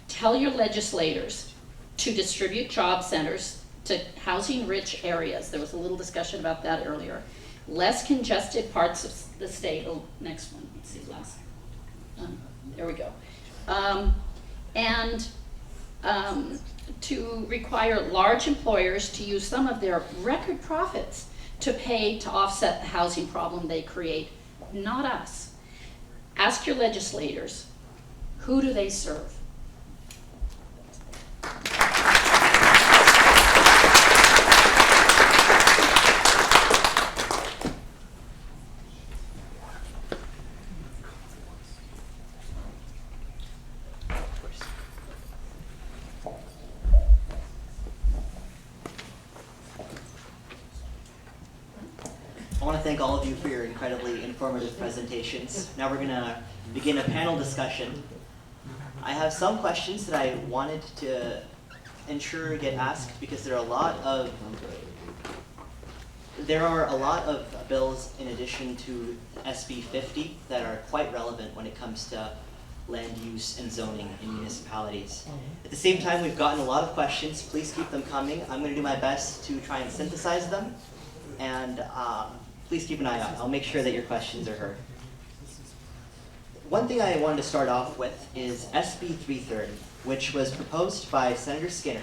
Tell your legislators to distribute job centers to housing-rich areas. There was a little discussion about that earlier. Less congested parts of the state. Oh, next one. Let's see, last. There we go. To require large employers to use some of their record profits to pay to offset the housing problem they create, not us. Ask your legislators, who do they serve? I want to thank all of you for your incredibly informative presentations. Now we're going to begin a panel discussion. I have some questions that I wanted to ensure get asked because there are a lot of bills in addition to SB 50 that are quite relevant when it comes to land use and zoning in municipalities. At the same time, we've gotten a lot of questions. Please keep them coming. I'm going to do my best to try and synthesize them, and please keep an eye out. I'll make sure that your questions are heard. One thing I wanted to start off with is SB 330, which was proposed by Senator Skinner,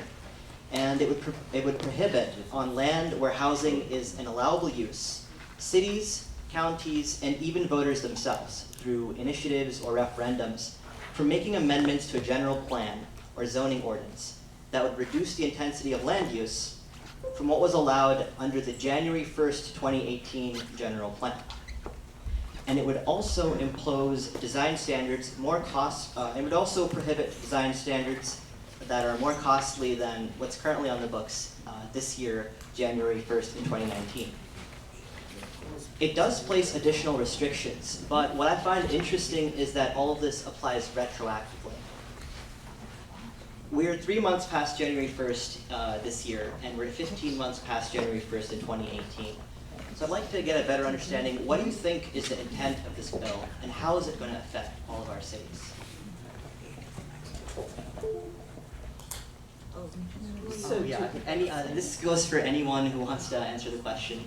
and it would prohibit on land where housing is an allowable use, cities, counties, and even voters themselves, through initiatives or referendums, from making amendments to a general plan or zoning ordinance that would reduce the intensity of land use from what was allowed under the January 1st, 2018 general plan. And it would also impose design standards it would also prohibit design standards that are more costly than what's currently on the books this year, January 1st in 2019. It does place additional restrictions, but what I find interesting is that all of this applies retroactively. We're 3 months past January 1st this year, and we're 15 months past January 1st in 2018. So I'd like to get a better understanding. What do you think is the intent of this bill, and how is it going to affect all of our cities? So yeah, this goes for anyone who wants to answer the question.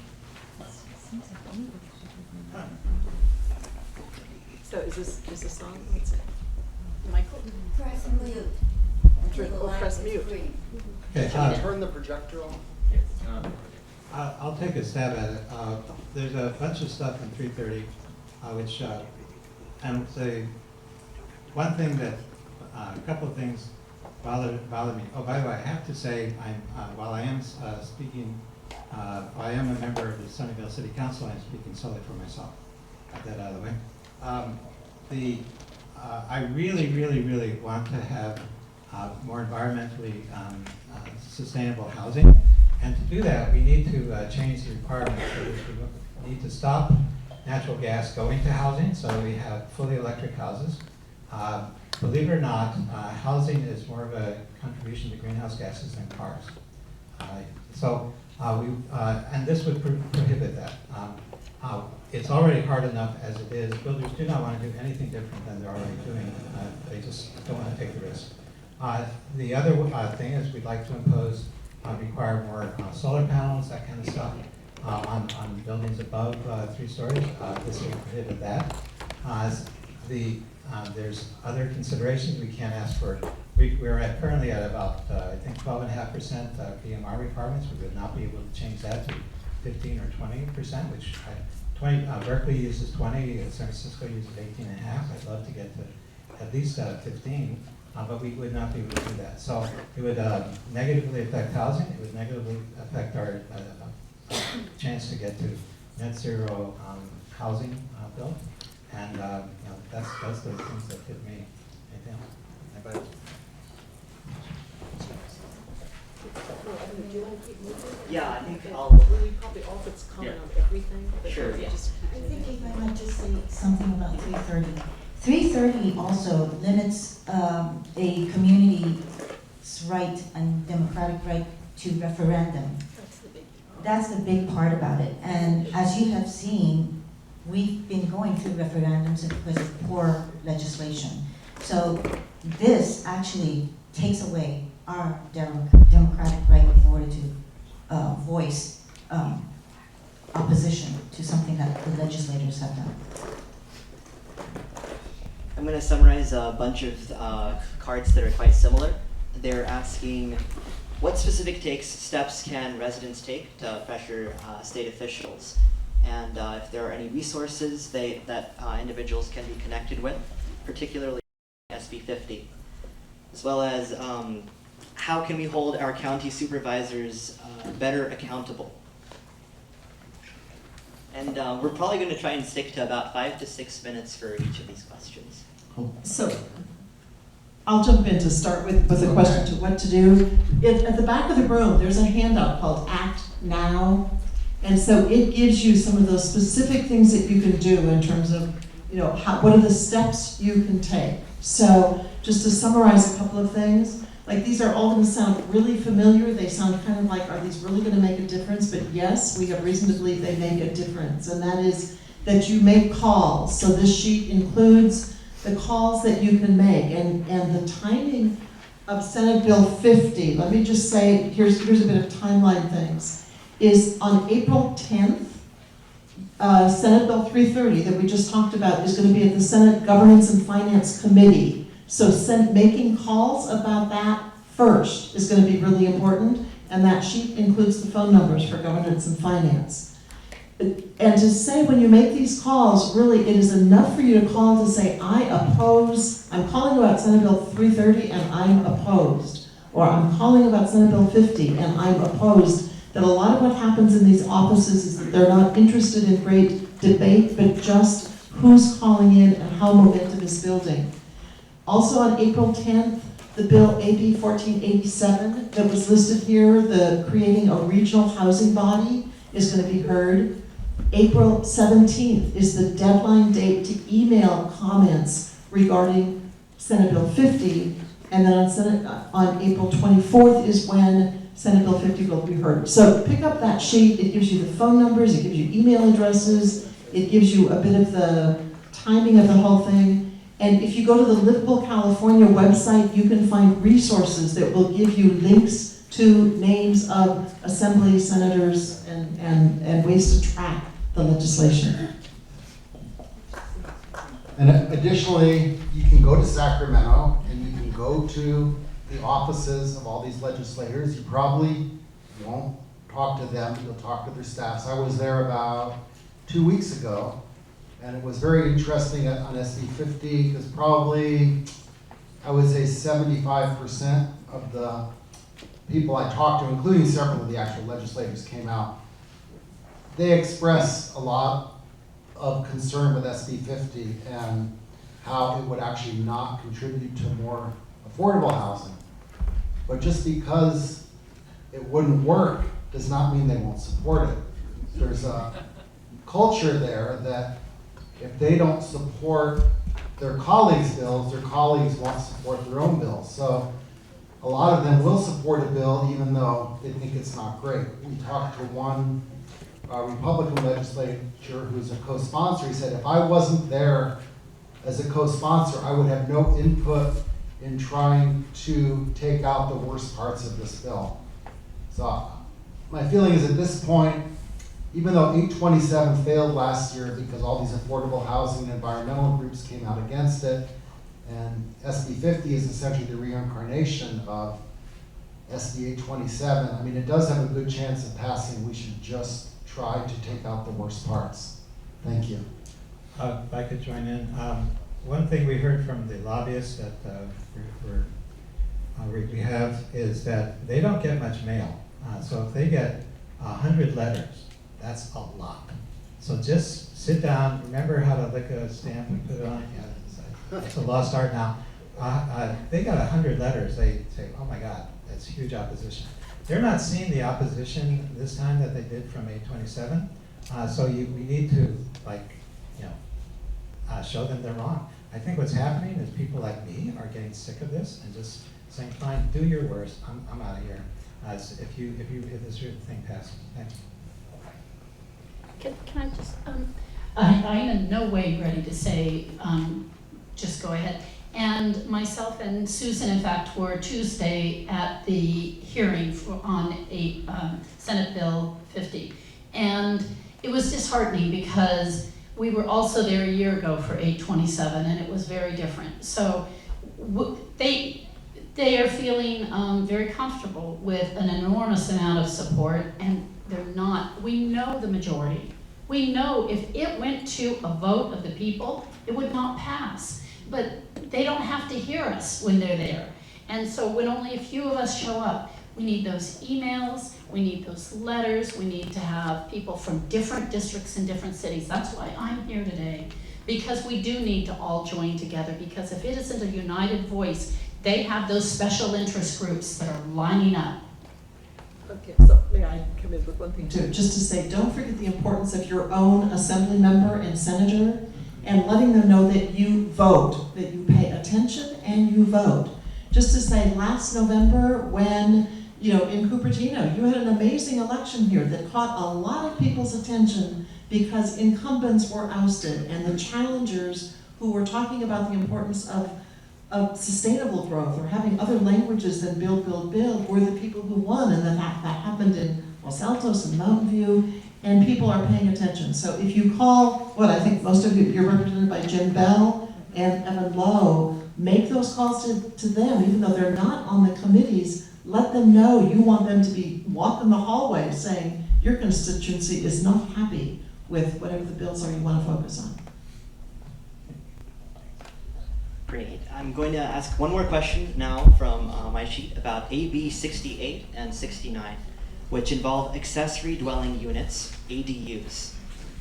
So is this on? Let's see. Michael? Press mute. Press mute. Okay, Turn the projector on. I'll take a stab at it. There's a bunch of stuff in 330, which I would say one thing that a couple of things bother me. Oh, by the way, I have to say, while I am speaking, I am a member of the Sunnyvale City Council. I'm speaking solely for myself. Got that out of the way. I really want to have more environmentally sustainable housing. And to do that, we need to change the requirements. We need to stop natural gas going to housing, so we have fully electric houses. Believe it or not, housing is more of a contribution to greenhouse gases than cars. And this would prohibit that. It's already hard enough as it is. Builders do not want to do anything different than they're already doing. They just don't want to take the risk. The other thing is we'd like to require more solar panels, that kind of stuff, on buildings above 3 stories. This would prohibit that. There's other considerations we can't ask for. We're currently at about, I think, 12.5% BMR requirements. We would not be able to change that to 15 or 20%, which 20. Berkeley uses 20, San Francisco uses 18.5. I'd love to get to at least 15. But we would not be able to do that. So it would negatively affect housing. It would negatively affect our chance to get to net zero housing built. And that's the things that hit me. Anything else? Anybody? Do you want to keep moving? Yeah, I think Okay. I'll. Really probably all of it's comment Yeah. on everything. But Sure, if you yeah. just I think if I might just say something about 330. 330 also limits a community's right and democratic right to referendum. That's the big. That's the big part about it. And as you have seen, we've been going through referendums because of poor legislation. So this actually takes away our democratic right in order to voice opposition to something that the legislators have done. I'm going to summarize a bunch of cards that are quite similar. They're asking, what specific steps can residents take to pressure state officials? And if there are any resources that individuals can be connected with, particularly SB 50. As well as how can we hold our county supervisors better accountable? And we're probably going to try and stick to about 5 to 6 minutes for each of these questions. So, I'll jump in to start with a question to what to do. At the back of the room, there's a handout called Act Now. And so it gives you some of those specific things that you can do in terms of, what are the steps you can take. So just to summarize a couple of things, like these are all going to sound really familiar. They sound kind of like, are these really going to make a difference? But yes, we have reason to believe they make a difference. And that is that you make calls. So this sheet includes the calls that you can make and the timing of Senate Bill 50. Let me just say, here's a bit of timeline things. Is on April 10th, Senate Bill 330 that we just talked about is going to be at the Senate Governance and Finance Committee. So making calls about that first is going to be really important, and that sheet includes the phone numbers for Governance and Finance. And to say when you make these calls, really it is enough for you to call to say, I'm calling about Senate Bill 330 and I'm opposed. Or I'm calling about Senate Bill 50 and I'm opposed. That a lot of what happens in these offices is that they're not interested in great debate, but just who's calling in and how momentum is building. Also on April 10th, the bill AB 1487 that was listed here, the creating a regional housing body, is going to be heard. April 17th is the deadline date to email comments regarding Senate Bill 50, and then on April 24th is when Senate Bill 50 will be heard. So pick up that sheet. It gives you the phone numbers, it gives you email addresses, it gives you a bit of the timing of the whole thing. And if you go to the Livable California website, you can find resources that will give you links to names of assembly senators and ways to track the legislation. And additionally, you can go to Sacramento and you can go to the offices of all these legislators. You probably won't talk to them, you'll talk to their staffs. I was there about 2 weeks ago, and it was very interesting on SB 50, because probably, I would say 75% of the people I talked to, including several of the actual legislators, came out. They expressed a lot of concern with SB 50 and how it would actually not contribute to more affordable housing. But just because it wouldn't work does not mean they won't support it. There's a culture there that if they don't support their colleagues' bills, their colleagues won't support their own bills. So a lot of them will support a bill even though they think it's not great. We talked to one Republican legislator who's a co-sponsor. He said, if I wasn't there as a co-sponsor, I would have no input in trying to take out the worst parts of this bill. So my feeling is at this point, even though 827 failed last year because all these affordable housing and environmental groups came out against it, and SB 50 is essentially the reincarnation of SB 827, I mean, it does have a good chance of passing. We should just try to take out the worst parts. Thank you. If I could join in. One thing we heard from the lobbyists that we have is that they don't get much mail. So if they get 100 letters, that's a lot. So just sit down, remember how to lick a stamp and put it on? Yeah, it's a lost art now. They got 100 letters, they say, oh my God, that's huge opposition. They're not seeing the opposition this time that they did from 827. So we need to, show them they're wrong. I think what's happening is people like me are getting sick of this and just saying, fine, do your worst, I'm out of here. If this thing passes. Thanks. Can I just, I'm in no way ready to say, just go ahead. And myself and Susan, in fact, were Tuesday at the hearing on Senate Bill 50. And it was disheartening because we were also there a year ago for 827, and it was very different. So they are feeling very comfortable with an enormous amount of support, and they're not. We know the majority. We know if it went to a vote of the people, it would not pass. But they don't have to hear us when they're there. And so when only a few of us show up, we need those emails, we need those letters, we need to have people from different districts in different cities. That's why I'm here today, because we do need to all join together, because if it isn't a united voice, they have those special interest groups that are lining up. Okay, so may I come in with one thing too? Just to say, don't forget the importance of your own assembly member and senator, and letting them know that you vote, that you pay attention and you vote. Just to say, last November when, in Cupertino, you had an amazing election here that caught a lot of people's attention because incumbents were ousted, and the challengers who were talking about the importance of sustainable growth or having other languages than build, build, build were the people who won, and that happened in Los Altos and Mountain View, and people are paying attention. So if you call, I think most of you, you're represented by Jim Bell and Evan Lowe, make those calls to them, even though they're not on the committees. Let them know you want them to be walking the hallway saying your constituency is not happy with whatever the bills are you want to focus on. Great. I'm going to ask one more question now from my sheet about AB 68 and 69, which involve accessory dwelling units, ADUs.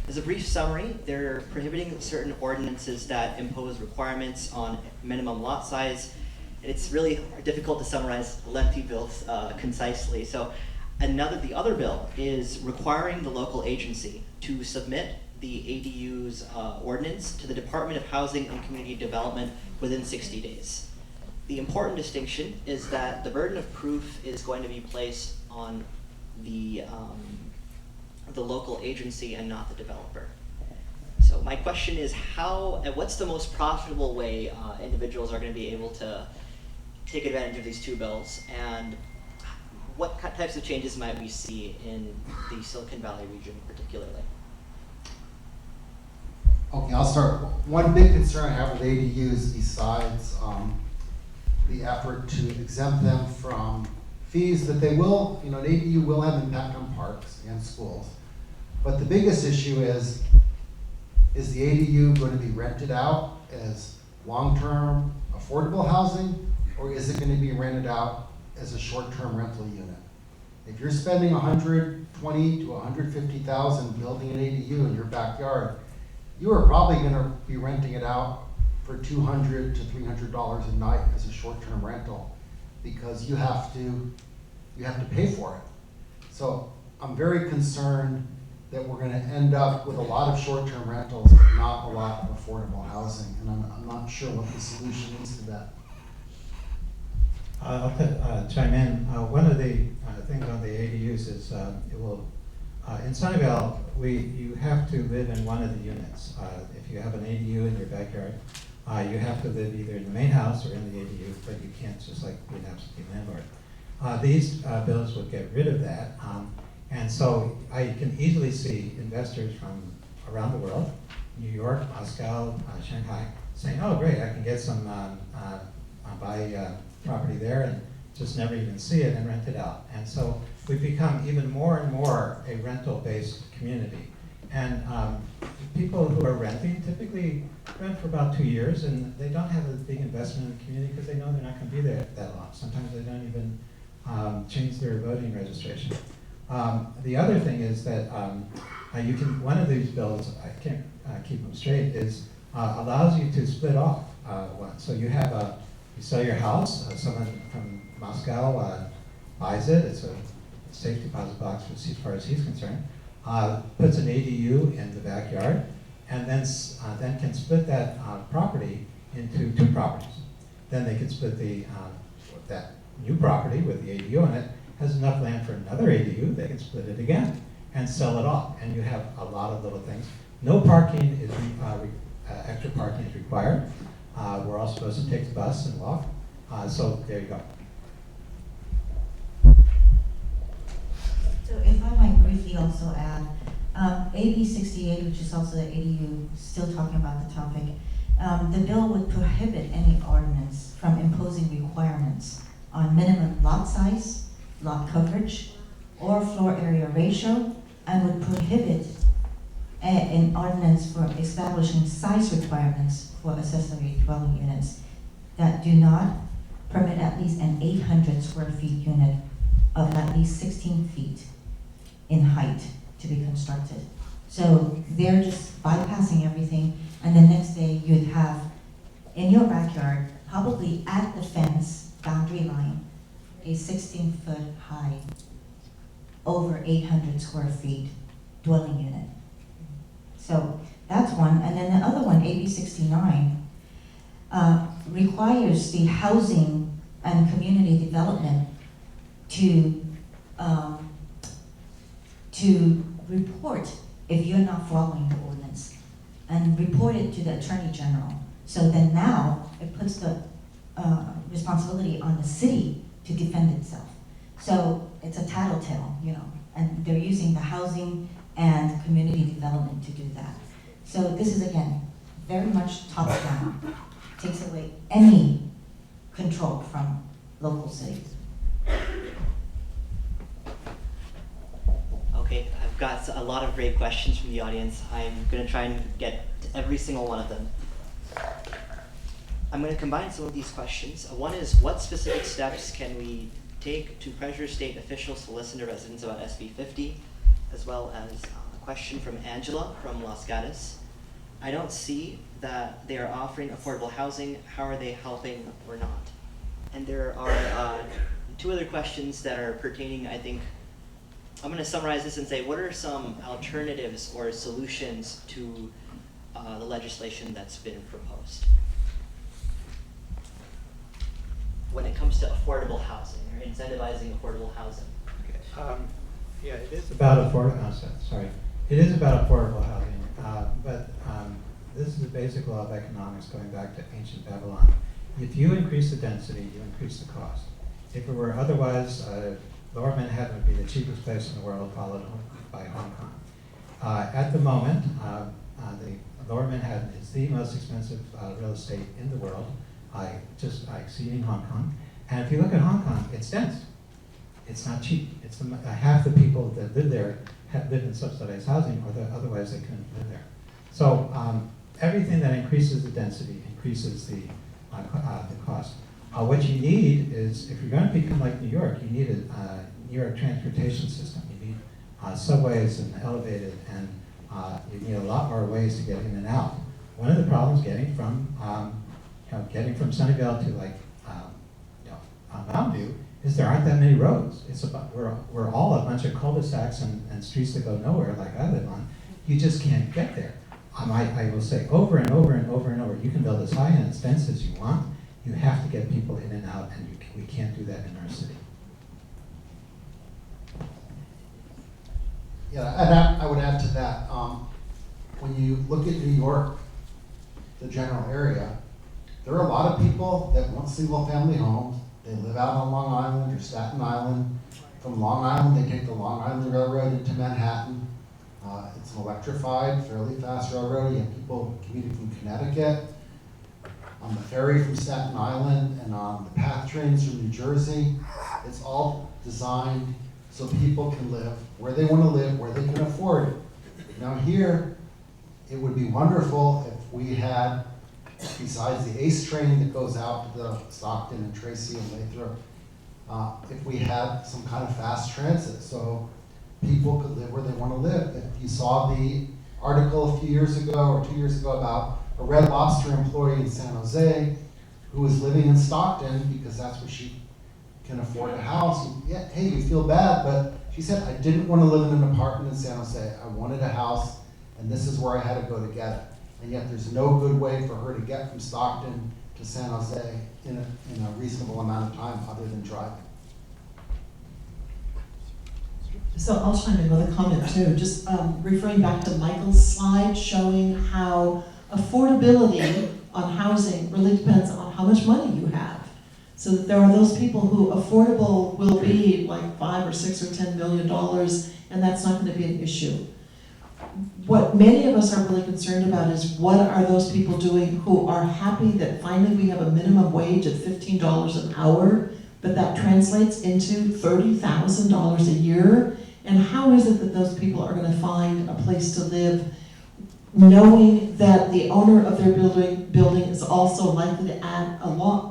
As a brief summary, they're prohibiting certain ordinances that impose requirements on minimum lot size. It's really difficult to summarize lengthy bills concisely. So the other bill is requiring the local agency to submit the ADU's ordinance to the Department of Housing and Community Development within 60 days. The important distinction is that the burden of proof is going to be placed on the local agency and not the developer. So my question is what's the most profitable way individuals are going to be able to take advantage of these two bills, and what types of changes might we see in the Silicon Valley region particularly? Okay, I'll start. One big concern I have with ADUs, besides the effort to exempt them from fees, that they will, an ADU will have impact on parks and schools. But the biggest issue is the ADU going to be rented out as long-term affordable housing, or is it going to be rented out as a short-term rental unit? If you're spending $120,000 to $150,000 building an ADU in your backyard, you are probably going to be renting it out for $200 to $300 a night as a short-term rental, because you have to pay for it. So I'm very concerned that we're going to end up with a lot of short-term rentals, but not a lot of affordable housing, and I'm not sure what the solution is to that. I'll chime in. One of the things on the ADUs is it will, in Sunnyvale, you have to live in one of the units. If you have an ADU in your backyard, you have to live either in the main house or in the ADU, but you can't just like be an absentee landlord. These bills would get rid of that. And so I can easily see investors from around the world, New York, Moscow, Shanghai, saying, oh great, I can get some, buy property there and just never even see it and rent it out. And so we've become even more and more a rental-based community. And people who are renting typically rent for about 2 years, and they don't have a big investment in the community because they know they're not going to be there that long. Sometimes they don't even change their voting registration. The other thing is that one of these bills, I can't keep them straight, is allows you to split off one. So you sell your house, someone from Moscow buys it, it's a safe deposit box as far as he's concerned, puts an ADU in the backyard, and then can split that property into 2 properties. Then they can split that new property with the ADU on it, has enough land for another ADU, they can split it again and sell it off. And you have a lot of little things. No parking is, extra parking is required. We're all supposed to take the bus and walk. So there you go. So if I might briefly also add, AB 68, which is also the ADU, still talking about the topic, the bill would prohibit any ordinance from imposing requirements on minimum lot size, lot coverage, or floor area ratio, and would prohibit an ordinance for establishing size requirements for accessory dwelling units that do not permit at least an 800 square feet unit of at least 16 feet in height to be constructed. So they're just bypassing everything, and the next day you'd have in your backyard, probably at the fence boundary line, a 16-foot high, over 800 square feet dwelling unit. So that's one. And then the other one, AB 69, requires the housing and community development to report if you're not following the ordinance, and report it to the Attorney General. So then now it puts the responsibility on the city to defend itself. So it's a tattletale, and they're using the housing and community development to do that. So this is, again, very much top down. Takes away any control from local cities. Okay, I've got a lot of great questions from the audience. I'm going to try and get to every single one of them. I'm going to combine some of these questions. One is, what specific steps can we take to pressure state officials to listen to residents about SB 50, as well as a question from Angela from Los Gatos. I don't see that they are offering affordable housing. How are they helping or not? And there are 2 other questions that are pertaining, I think. I'm going to summarize this and say, what are some alternatives or solutions to the legislation that's been proposed when it comes to affordable housing or incentivizing affordable housing? Yeah, it is about affordable. Sorry, it is about affordable housing, but this is the basic law of economics going back to ancient Babylon. If you increase the density, you increase the cost. If it were otherwise, Lower Manhattan would be the cheapest place in the world, followed by Hong Kong. At the moment, the Lower Manhattan is the most expensive real estate in the world, exceeding Hong Kong. And if you look at Hong Kong, it's dense. It's not cheap. It's half the people that live there live in subsidized housing, or otherwise they couldn't live there. So everything that increases the density increases the cost. What you need is, if you're going to become like New York, you need a New York transportation system. You need subways and elevated, and you need a lot more ways to get in and out. One of the problems getting from Sunnyvale to Mountain View is there aren't that many roads. It's about we're all a bunch of cul-de-sacs and streets that go nowhere, like I live on. You just can't get there. I will say over and over and over and over, you can build as high and as dense as you want. You have to get people in and out, and we can't do that in our city. Yeah, and I would add to that, when you look at New York, the general area, there are a lot of people that want single-family homes. They live out on Long Island or Staten Island. From Long Island, they take the Long Island Railroad into Manhattan. It's an electrified, fairly fast railroad. You have people commuting from Connecticut, on the ferry from Staten Island, and on the PATH trains from New Jersey. It's all designed so people can live where they want to live, where they can afford it. Now here, it would be wonderful if we had, besides the ACE train that goes out to the Stockton and Tracy and Lathrop, if we had some kind of fast transit so people could live where they want to live. If you saw the article a few years ago or 2 years ago about a Red Lobster employee in San Jose who was living in Stockton because that's where she can afford a house. Yeah, hey, you feel bad, but she said, I didn't want to live in an apartment in San Jose. I wanted a house, and this is where I had to go to get it. And yet there's no good way for her to get from Stockton to San Jose in a reasonable amount of time other than driving. So I'll chime in with a comment too, just referring back to Michael's slide showing how affordability on housing really depends on how much money you have. So that there are those people who affordable will be like $5 or $6 or $10 million, and that's not going to be an issue. What many of us are really concerned about is what are those people doing who are happy that finally we have a minimum wage at $15 an hour, but that translates into $30,000 a year? And how is it that those people are going to find a place to live knowing that the owner of their building is also likely to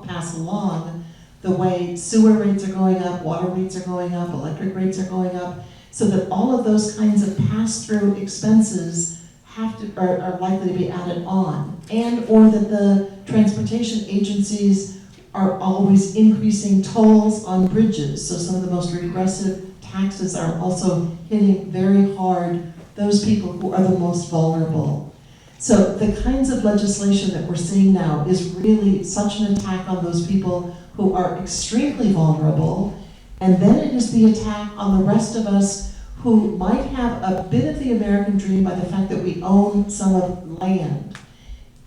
pass along the way sewer rates are going up, water rates are going up, electric rates are going up, so that all of those kinds of pass-through expenses are likely to be added on, and or that the transportation agencies are always increasing tolls on bridges, so some of the most regressive taxes are also hitting very hard those people who are the most vulnerable. So the kinds of legislation that we're seeing now is really such an attack on those people who are extremely vulnerable, and then it is the attack on the rest of us who might have a bit of the American dream by the fact that we own some of land.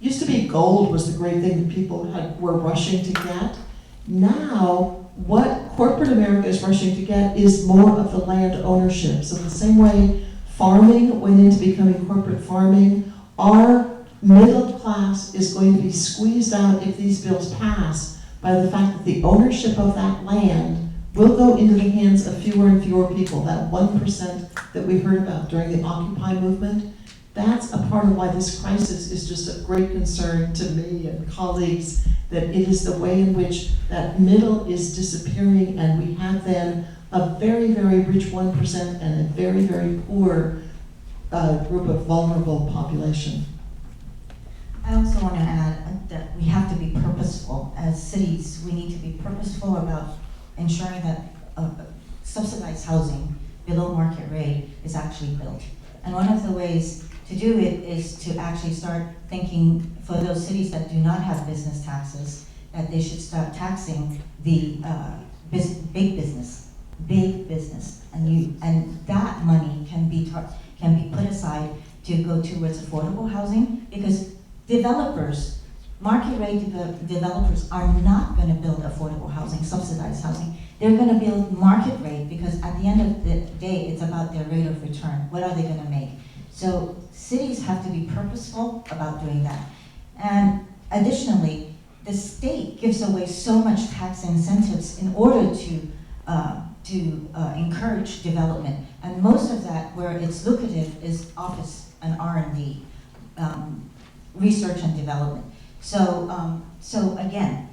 Used to be gold was the great thing that people were rushing to get. Now, what corporate America is rushing to get is more of the land ownership. So the same way farming went into becoming corporate farming, our middle class is going to be squeezed out if these bills pass by the fact that the ownership of that land will go into the hands of fewer and fewer people. That 1% that we heard about during the Occupy movement, that's a part of why this crisis is just a great concern to me and colleagues, that it is the way in which that middle is disappearing, and we have then a very, very rich 1% and a very, very poor group of vulnerable population. I also want to add that we have to be purposeful. As cities, we need to be purposeful about ensuring that subsidized housing below market rate is actually built. And one of the ways to do it is to actually start thinking, for those cities that do not have business taxes, that they should start taxing the big business, and that money can be put aside to go towards affordable housing, because developers, market rate developers are not going to build affordable housing, subsidized housing. They're going to build market rate, because at the end of the day, it's about their rate of return. What are they going to make? So cities have to be purposeful about doing that. And additionally, the state gives away so much tax incentives in order to encourage development. And most of that, where it's lucrative, is office and R&D, research and development. So again,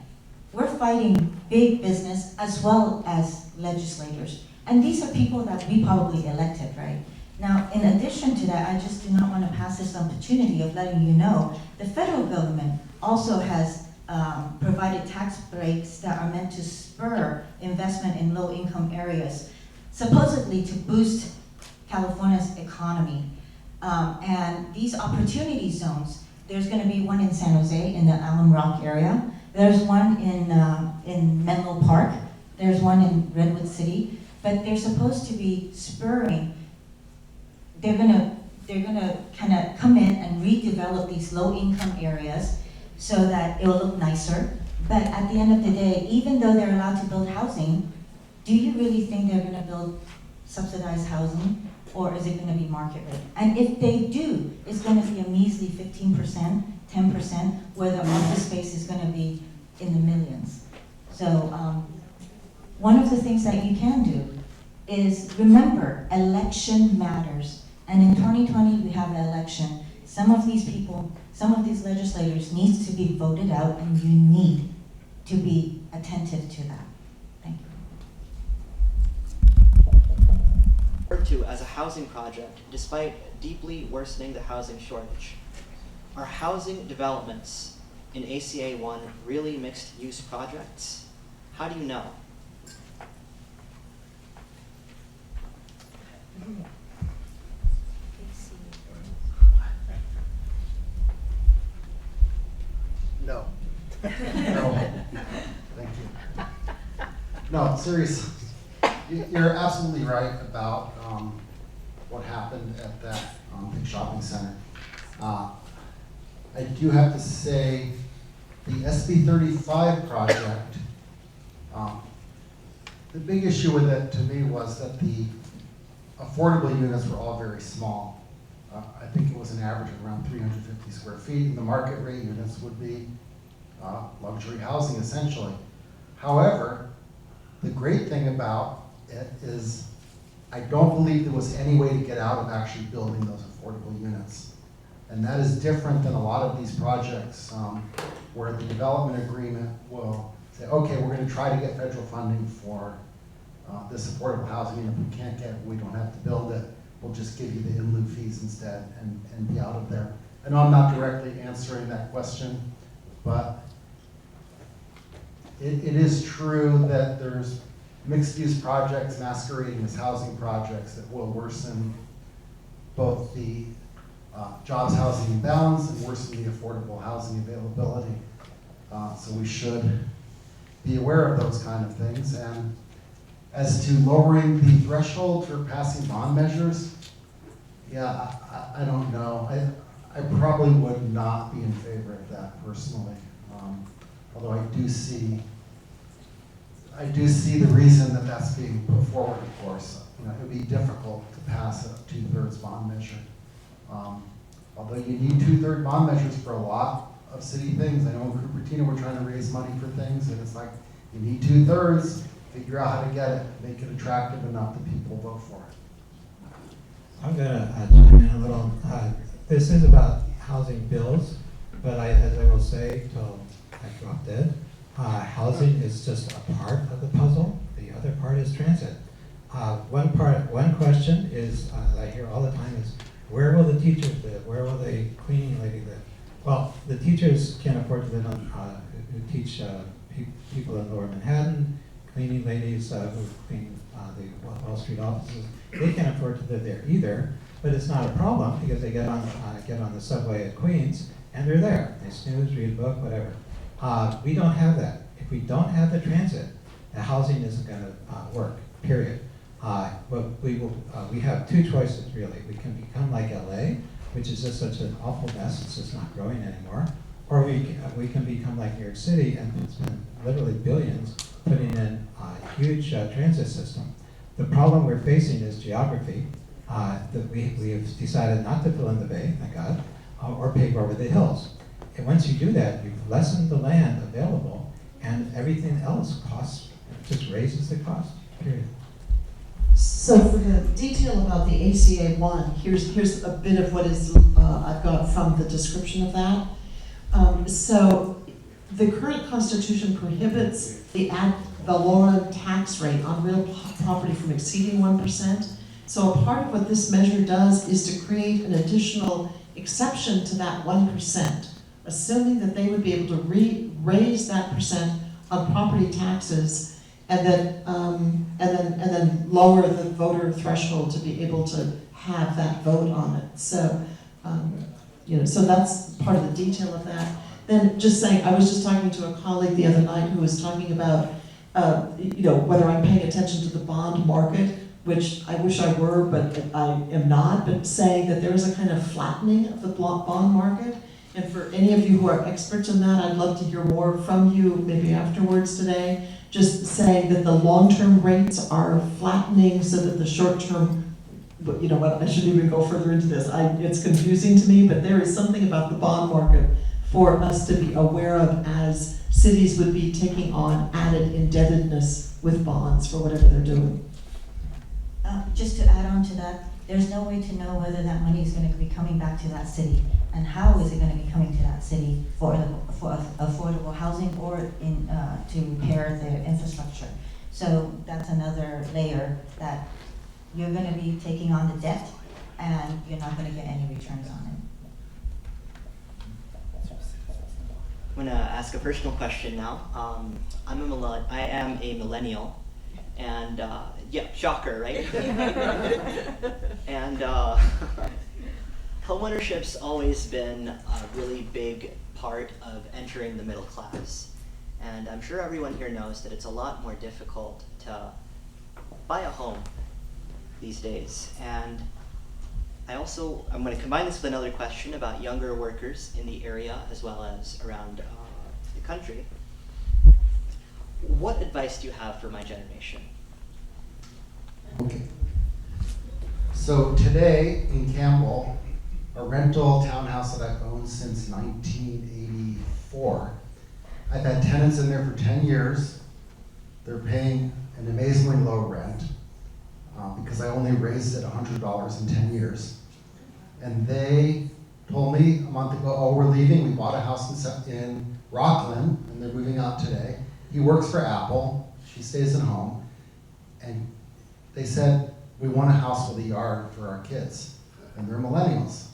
we're fighting big business as well as legislators. And these are people that we probably elected, right? Now, in addition to that, I just do not want to pass this opportunity of letting you know, the federal government also has provided tax breaks that are meant to spur investment in low-income areas, supposedly to boost California's economy. And these opportunity zones, there's going to be one in San Jose in the Alum Rock area. There's one in Menlo Park. There's one in Redwood City. But they're supposed to be spurring. They're gonna kind of come in and redevelop these low-income areas so that it will look nicer. But at the end of the day, even though they're allowed to build housing, do you really think they're going to build subsidized housing, or is it going to be market rate? And if they do, it's going to be a measly 15%, 10%, where the office space is going to be in the millions. So one of the things that you can do is remember, election matters. And in 2020, we have an election. Some of these people, some of these legislators needs to be voted out, and you need to be attentive to that. Thank you. Referred to as a housing project, despite deeply worsening the housing shortage. Are housing developments in ACA 1 really mixed-use projects? How do you know? No. No. Thank you. No, seriously. You're absolutely right about what happened at that big shopping center. I do have to say, the SB 35 project, the big issue with it to me was that the affordable units were all very small. I think it was an average of around 350 square feet, and the market rate units would be luxury housing essentially. However, the great thing about it is I don't believe there was any way to get out of actually building those affordable units. And that is different than a lot of these projects where the development agreement will say, okay, we're going to try to get federal funding for this affordable housing, and if we can't get it, we don't have to build it. We'll just give you the in lieu fees instead and be out of there. I know I'm not directly answering that question, but it is true that there's mixed-use projects masquerading as housing projects that will worsen both the jobs housing imbalance and worsen the affordable housing availability. So we should be aware of those kind of things. And as to lowering the threshold for passing bond measures, yeah, I don't know. I probably would not be in favor of that personally. Although I do see the reason that that's being put forward, of course. You know, it would be difficult to pass a 2/3 bond measure. Although you need 2/3 bond measures for a lot of city things. I know in Cupertino we're trying to raise money for things, and it's like, you need 2/3, figure out how to get it, make it attractive enough that people vote for it. I'm gonna chime in a little. This is about housing bills, but as I will say till I drop dead, housing is just a part of the puzzle. The other part is transit. One question is, I hear all the time is, where will the teachers live? Where will the cleaning lady live? Well, the teachers can't afford to live on, who teach people in Lower Manhattan, cleaning ladies who clean the Wall Street offices. They can't afford to live there either, but it's not a problem because they get on the subway at Queens and they're there. They snooze, read a book, whatever. We don't have that. If we don't have the transit, the housing isn't going to work, period. But we have two choices really. We can become like LA, which is just such an awful mess, it's just not growing anymore. Or we can become like New York City and spend literally billions putting in a huge transit system. The problem we're facing is geography, that we have decided not to fill in the bay, thank God, or pave over the hills. And once you do that, you've lessened the land available, and everything else costs, just raises the cost, period. So for the detail about the ACA 1, here's a bit of what is I've got from the description of that. So the current constitution prohibits the ad valorem tax rate on real property from exceeding 1%. So a part of what this measure does is to create an additional exception to that 1%, assuming that they would be able to raise that percent on property taxes, and then lower the voter threshold to be able to have that vote on it. So, so that's part of the detail of that. Then just saying, I was just talking to a colleague the other night who was talking about, whether I'm paying attention to the bond market, which I wish I were, but I am not, but saying that there is a kind of flattening of the bond market. And for any of you who are experts in that, I'd love to hear more from you, maybe afterwards today, just saying that the long-term rates are flattening so that the short-term, you know what, I shouldn't even go further into this. It's confusing to me, but there is something about the bond market for us to be aware of as cities would be taking on added indebtedness with bonds for whatever they're doing. Just to add on to that, there's no way to know whether that money is going to be coming back to that city, and how is it going to be coming to that city for affordable housing or to repair their infrastructure. So that's another layer that you're going to be taking on the debt, and you're not going to get any returns on it. I'm going to ask a personal question now. I am a millennial, and yeah, shocker, right? And homeownership's always been a really big part of entering the middle class. And I'm sure everyone here knows that it's a lot more difficult to buy a home these days. And I'm going to combine this with another question about younger workers in the area as well as around the country. What advice do you have for my generation? Okay. So today in Campbell, a rental townhouse that I've owned since 1984, I've had tenants in there for 10 years. They're paying an amazingly low rent because I only raised it $100 in 10 years. And they told me a month ago, oh, we're leaving. We bought a house in Rockland, and they're moving out today. He works for Apple. She stays at home. And they said, we want a house with a yard for our kids. And they're millennials.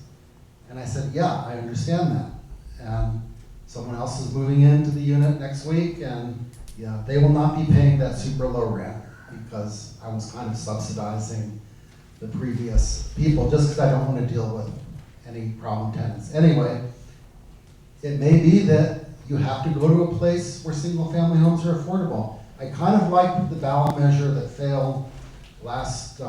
And I said, yeah, I understand that. And someone else is moving into the unit next week, and yeah, they will not be paying that super low rent because I was kind of subsidizing the previous people just because I don't want to deal with any problem tenants. Anyway, it may be that you have to go to a place where single family homes are affordable. I kind of liked the ballot measure that failed last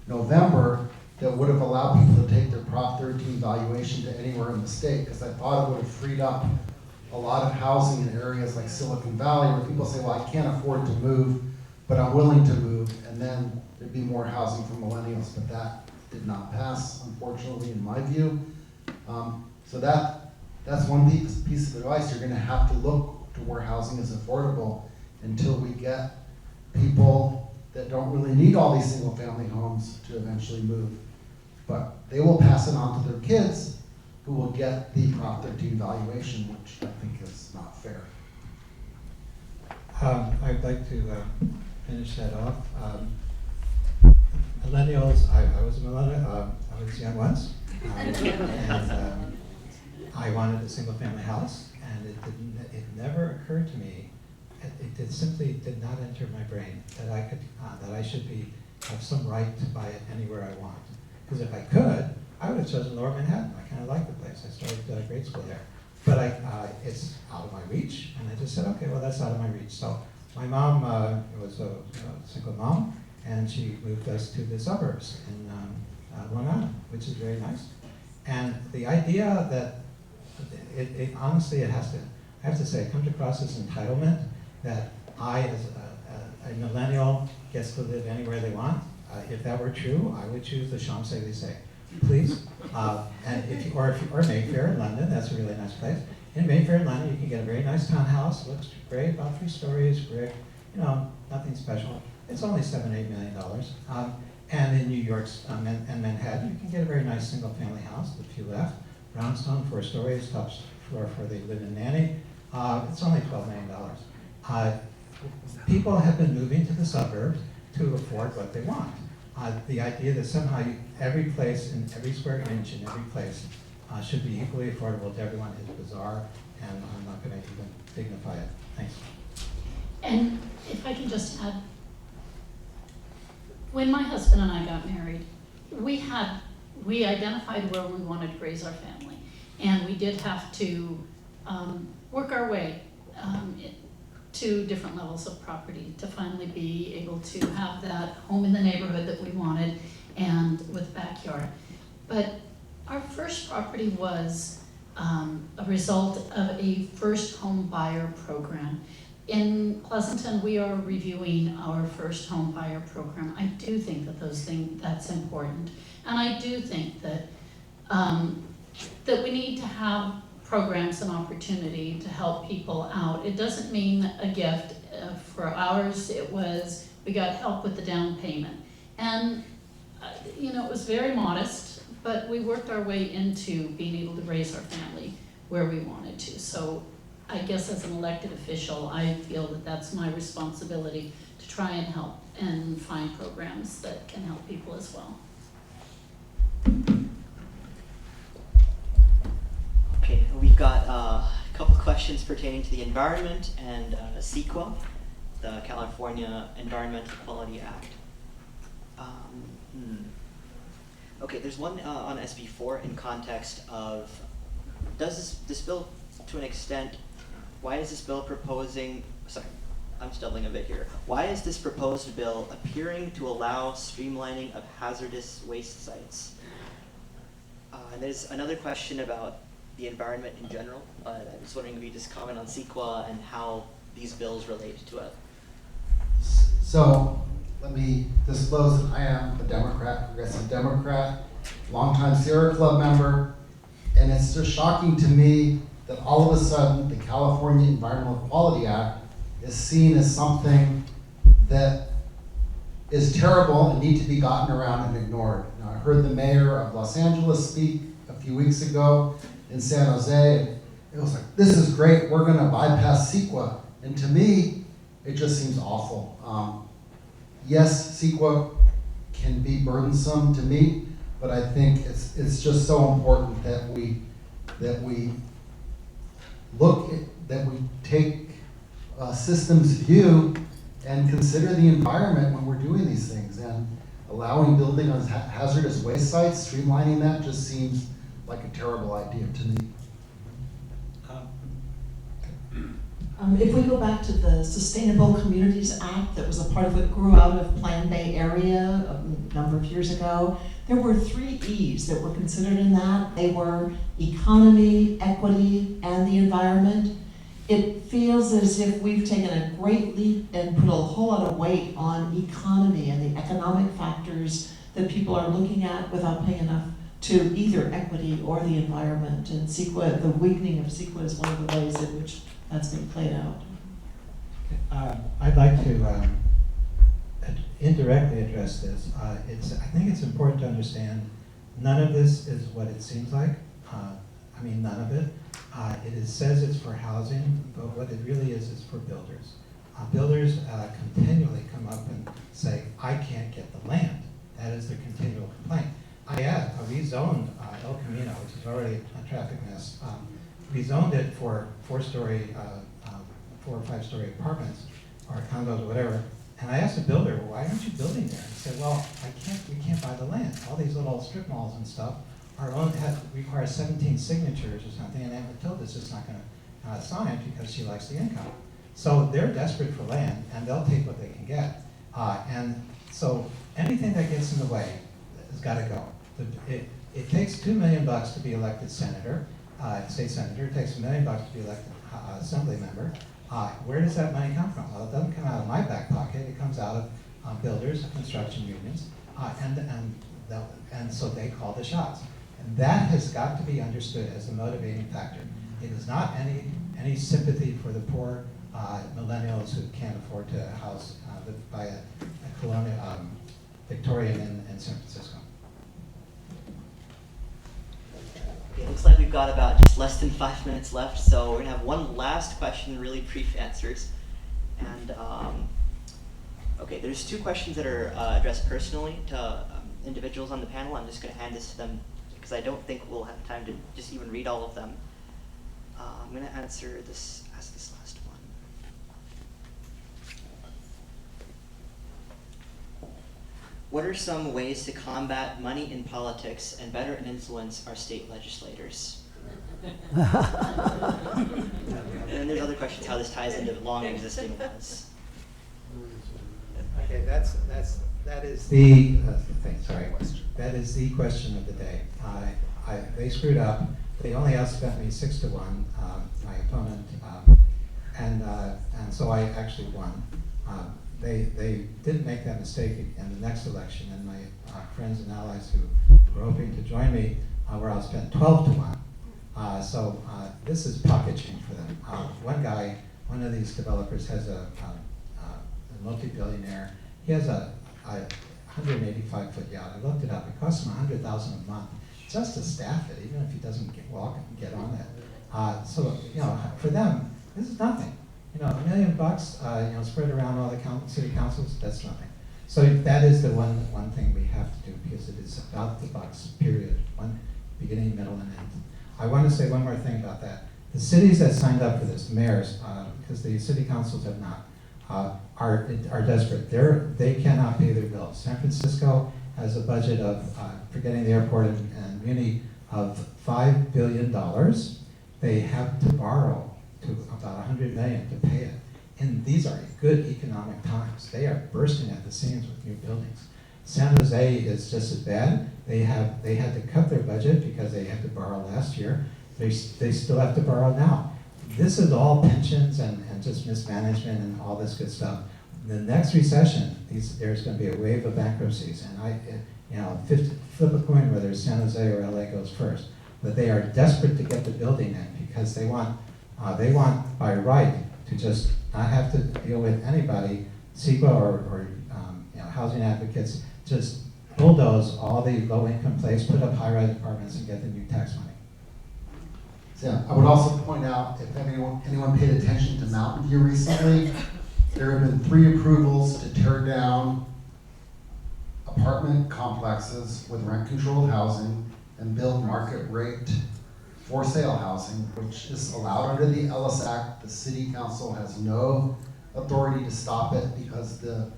November that would have allowed people to take their Prop 13 valuation to anywhere in the state, because I thought it would have freed up a lot of housing in areas like Silicon Valley where people say, well, I can't afford to move, but I'm willing to move, and then there'd be more housing for millennials, but that did not pass, unfortunately, in my view. So that's one piece of advice. You're gonna have to look to where housing is affordable until we get people that don't really need all these single family homes to eventually move. But they will pass it on to their kids who will get the Prop 13 valuation, which I think is not fair. I'd like to finish that off. Millennials, I was a millennial, I was young once, and I wanted a single family house, and it never occurred to me, it simply did not enter my brain that I could, that I should have some right to buy it anywhere I want. Because if I could, I would have chosen Lower Manhattan. I kind of like the place. I started grade school there. But it's out of my reach, and I just said, okay, well, that's out of my reach. So my mom was a single mom, and she moved us to the suburbs in Long Island, which is very nice. And the idea that, honestly, I have to say, it comes across as entitlement, that I, as a millennial, gets to live anywhere they want. If that were true, I would choose the Champs-Élysées, please. And if you, or Mayfair in London, that's a really nice place. In Mayfair in London, you can get a very nice townhouse, looks great, about 3 stories, brick, you know, nothing special. It's only $7, $8 million. And in New York's and Manhattan, you can get a very nice single-family house, the few left. Brownstone, 4 stories, top floor for the live-in nanny. It's only $12 million. People have been moving to the suburbs to afford what they want. The idea that somehow every place in every square inch in every place should be equally affordable to everyone is bizarre, and I'm not going to even dignify it. Thanks. And if I can just add, when my husband and I got married, we identified where we wanted to raise our family, and we did have to work our way to different levels of property to finally be able to have that home in the neighborhood that we wanted and with backyard. But our first property was a result of a first home buyer program. In Pleasanton, we are reviewing our first home buyer program. I do think that that's important. And I do think that that we need to have programs and opportunity to help people out. It doesn't mean a gift. For ours, it was, we got help with the down payment. And, you know, it was very modest, but we worked our way into being able to raise our family where we wanted to. So I guess as an elected official, I feel that that's my responsibility to try and help and find programs that can help people as well. Okay, we've got a couple questions pertaining to the environment and CEQA, the California Environmental Quality Act. Okay, there's one on SB4 in context of, does this bill, to an extent, why is this bill proposing, sorry, I'm stumbling a bit here. Why is this proposed bill appearing to allow streamlining of hazardous waste sites? And there's another question about the environment in general. I was wondering if you just comment on CEQA and how these bills relate to it. So let me disclose that I am a Democrat, progressive Democrat, longtime Sierra Club member, and it's just shocking to me that all of a sudden the California Environmental Quality Act is seen as something that is terrible and need to be gotten around and ignored. Now, I heard the mayor of Los Angeles speak a few weeks ago in San Jose, and it was like, this is great, we're gonna bypass CEQA. And to me, it just seems awful. Yes, CEQA can be burdensome to meet, but I think it's just so important that we look at, that we take a systems view and consider the environment when we're doing these things. And allowing building on hazardous waste sites, streamlining that just seems like a terrible idea to me. If we go back to the Sustainable Communities Act that was a part of what grew out of Plan Bay area a number of years ago, there were 3 E's that were considered in that. They were economy, equity, and the environment. It feels as if we've taken a great leap and put a whole lot of weight on economy and the economic factors that people are looking at without paying enough to either equity or the environment. And CEQA, the weakening of CEQA is one of the ways in which that's been played out. I'd like to indirectly address this. I think it's important to understand none of this is what it seems like. I mean, none of it. It says it's for housing, but what it really is for builders. Builders continually come up and say, I can't get the land. That is their continual complaint. I rezoned El Camino, which is already a traffic mess. Rezoned it for 4 or 5 story apartments or condos or whatever. And I asked the builder, well, why aren't you building there? He said, well, we can't buy the land. All these little strip malls and stuff require 17 signatures or something, and Aunt Matilda's just not going to sign because she likes the income. So they're desperate for land, and they'll take what they can get. And so anything that gets in the way has got to go. It takes $2 million to be elected senator, state senator. It takes $1 million to be elected assembly member. Where does that money come from? Well, it doesn't come out of my back pocket. It comes out of builders, construction unions. And so they call the shots. And that has got to be understood as a motivating factor. It is not any sympathy for the poor millennials who can't afford to house by a colonial Victorian in San Francisco. It looks like we've got about just less than 5 minutes left, so we're gonna have one last question, really brief answers. And okay, there's 2 questions that are addressed personally to individuals on the panel. I'm just gonna hand this to them because I don't think we'll have time to just even read all of them. I'm gonna ask this last one. What are some ways to combat money in politics and better influence our state legislators? And then there's other questions, how this ties into long existing laws. Okay, that is the thing. Sorry, that is the question of the day. They screwed up. They only outspent me 6-1, my opponent, and so I actually won. They didn't make that mistake in the next election, and my friends and allies who were hoping to join me were outspent 12-1. So this is pocket change for them. One of these developers has a multi-billionaire. He has a 185-foot yacht. I looked it up. It costs him $100,000 a month just to staff it, even if he doesn't walk and get on it. So for them, this is nothing. $1 million, spread around all the city councils, that's nothing. So that is the one thing we have to do, because it is about the bucks, period. One beginning, middle, and end. I want to say one more thing about that. The cities that signed up for this, mayors, because the city councils have not, are desperate. They cannot pay their bills. San Francisco has a budget of, forgetting the airport and Muni, of $5 billion. They have to borrow to about $100 million to pay it. And these are good economic times. They are bursting at the seams with new buildings. San Jose is just as bad. They had to cut their budget because they had to borrow last year. They still have to borrow now. This is all pensions and just mismanagement and all this good stuff. In the next recession, there's going to be a wave of bankruptcies, and flip a coin whether San Jose or LA goes first. But they are desperate to get the building in because they want by right to just not have to deal with anybody, CEQA or housing advocates, just bulldoze all the low-income places, put up high-rise apartments, and get the new tax money. Yeah, I would also point out, if anyone paid attention to Mountain View recently, there have been 3 approvals to tear down apartment complexes with rent-controlled housing and build market-rate for-sale housing, which is allowed under the Ellis Act. The city council has no authority to stop it because the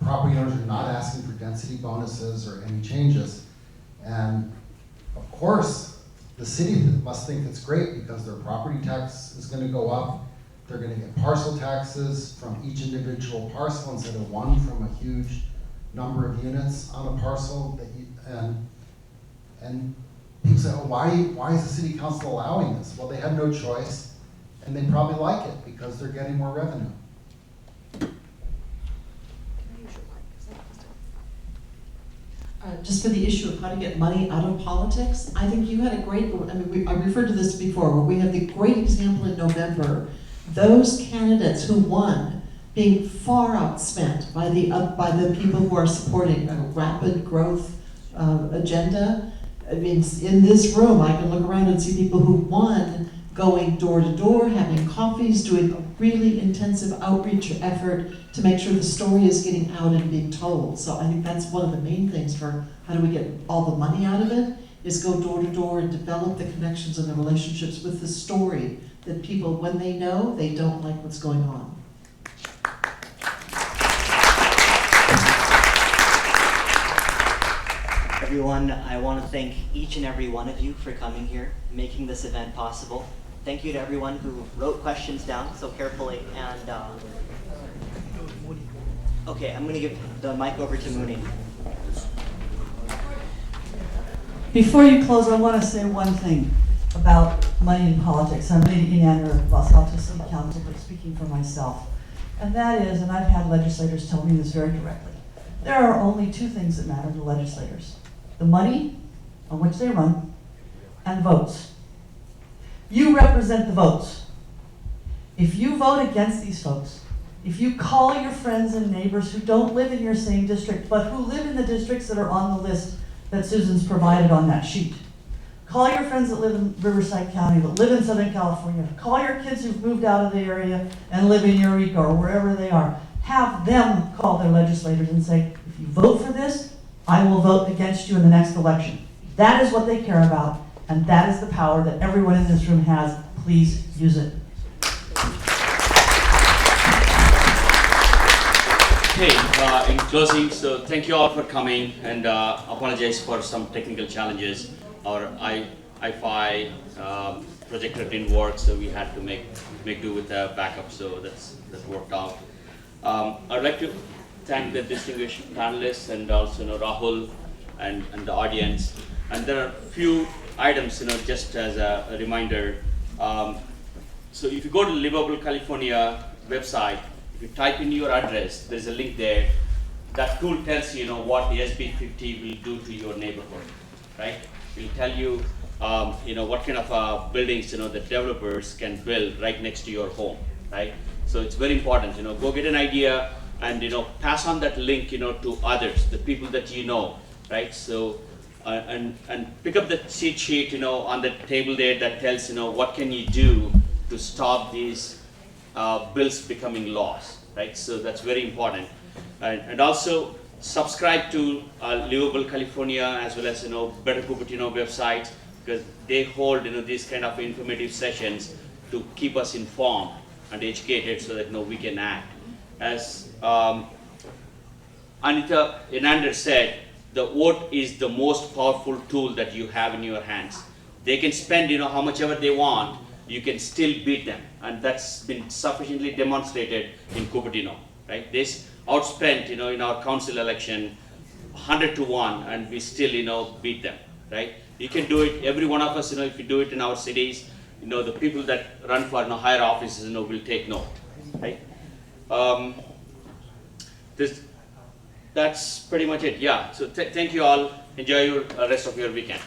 property owners are not asking for density bonuses or any changes. And of course, the city must think it's great because their property tax is going to go up. They're going to get parcel taxes from each individual parcel instead of one from a huge number of units on a parcel. And people say, oh, why is the city council allowing this? Well, they had no choice, and they probably like it because they're getting more revenue. Just for the issue of how to get money out of politics, I think you had a great, I referred to this before, where we had the great example in November, those candidates who won being far outspent by the people who are supporting a rapid growth agenda. I mean, in this room, I can look around and see people who won going door to door, having coffees, doing a really intensive outreach effort to make sure the story is getting out and being told. So I think that's one of the main things for how do we get all the money out of it, is go door to door and develop the connections and the relationships with the story that people, when they know, they don't like what's going on. Everyone, I want to thank each and every one of you for coming here, making this event possible. Thank you to everyone who wrote questions down so carefully. And okay, I'm going to give the mic over to Mooney. Before you close, I want to say one thing about money in politics. I'm Lydia of Los Altos City Council, but speaking for myself. And that is, and I've had legislators tell me this very directly, There are only two things that matter to legislators: the money on which they run and votes. You represent the votes. If you vote against these folks, if you call your friends and neighbors who don't live in your same district, but who live in the districts that are on the list that Susan's provided on that sheet, call your friends that live in Riverside County, that live in Southern California, call your kids who've moved out of the area and live in Eureka or wherever they are, have them call their legislators and say, if you vote for this, I will vote against you in the next election. That is what they care about, and that is the power that everyone in this room has. Please use it. Okay, in closing, so thank you all for coming, and apologize for some technical challenges. Our i5 projector didn't work, so we had to make do with a backup, so that worked out. I'd like to thank the distinguished panelists and also Rahul and the audience. And there are a few items, just as a reminder. So if you go to Livable California website, if you type in your address, there's a link there. That tool tells you, what the SB 50 will do to your neighborhood, right? It will tell you, what kind of buildings, the developers can build right next to your home, right? So it's very important, go get an idea and, pass on that link, to others, the people that you know, right? So, and pick up the cheat sheet, on the table there that tells, what can you do to stop these bills becoming laws, right? So that's very important. And also subscribe to Livable California as well as, Better Cupertino websites, because they hold, these kind of informative sessions to keep us informed and educated so that, we can act. As Anita Inander said, the vote is the most powerful tool that you have in your hands. They can spend, how much ever they want, you can still beat them. And that's been sufficiently demonstrated in Cupertino, right? This outspent, in our council election, 100 to 1, and we still, beat them, right? You can do it, every one of us, if you do it in our cities, the people that run for higher offices, will take note, right? That's pretty much it, yeah. So thank you all. Enjoy your rest of your weekend.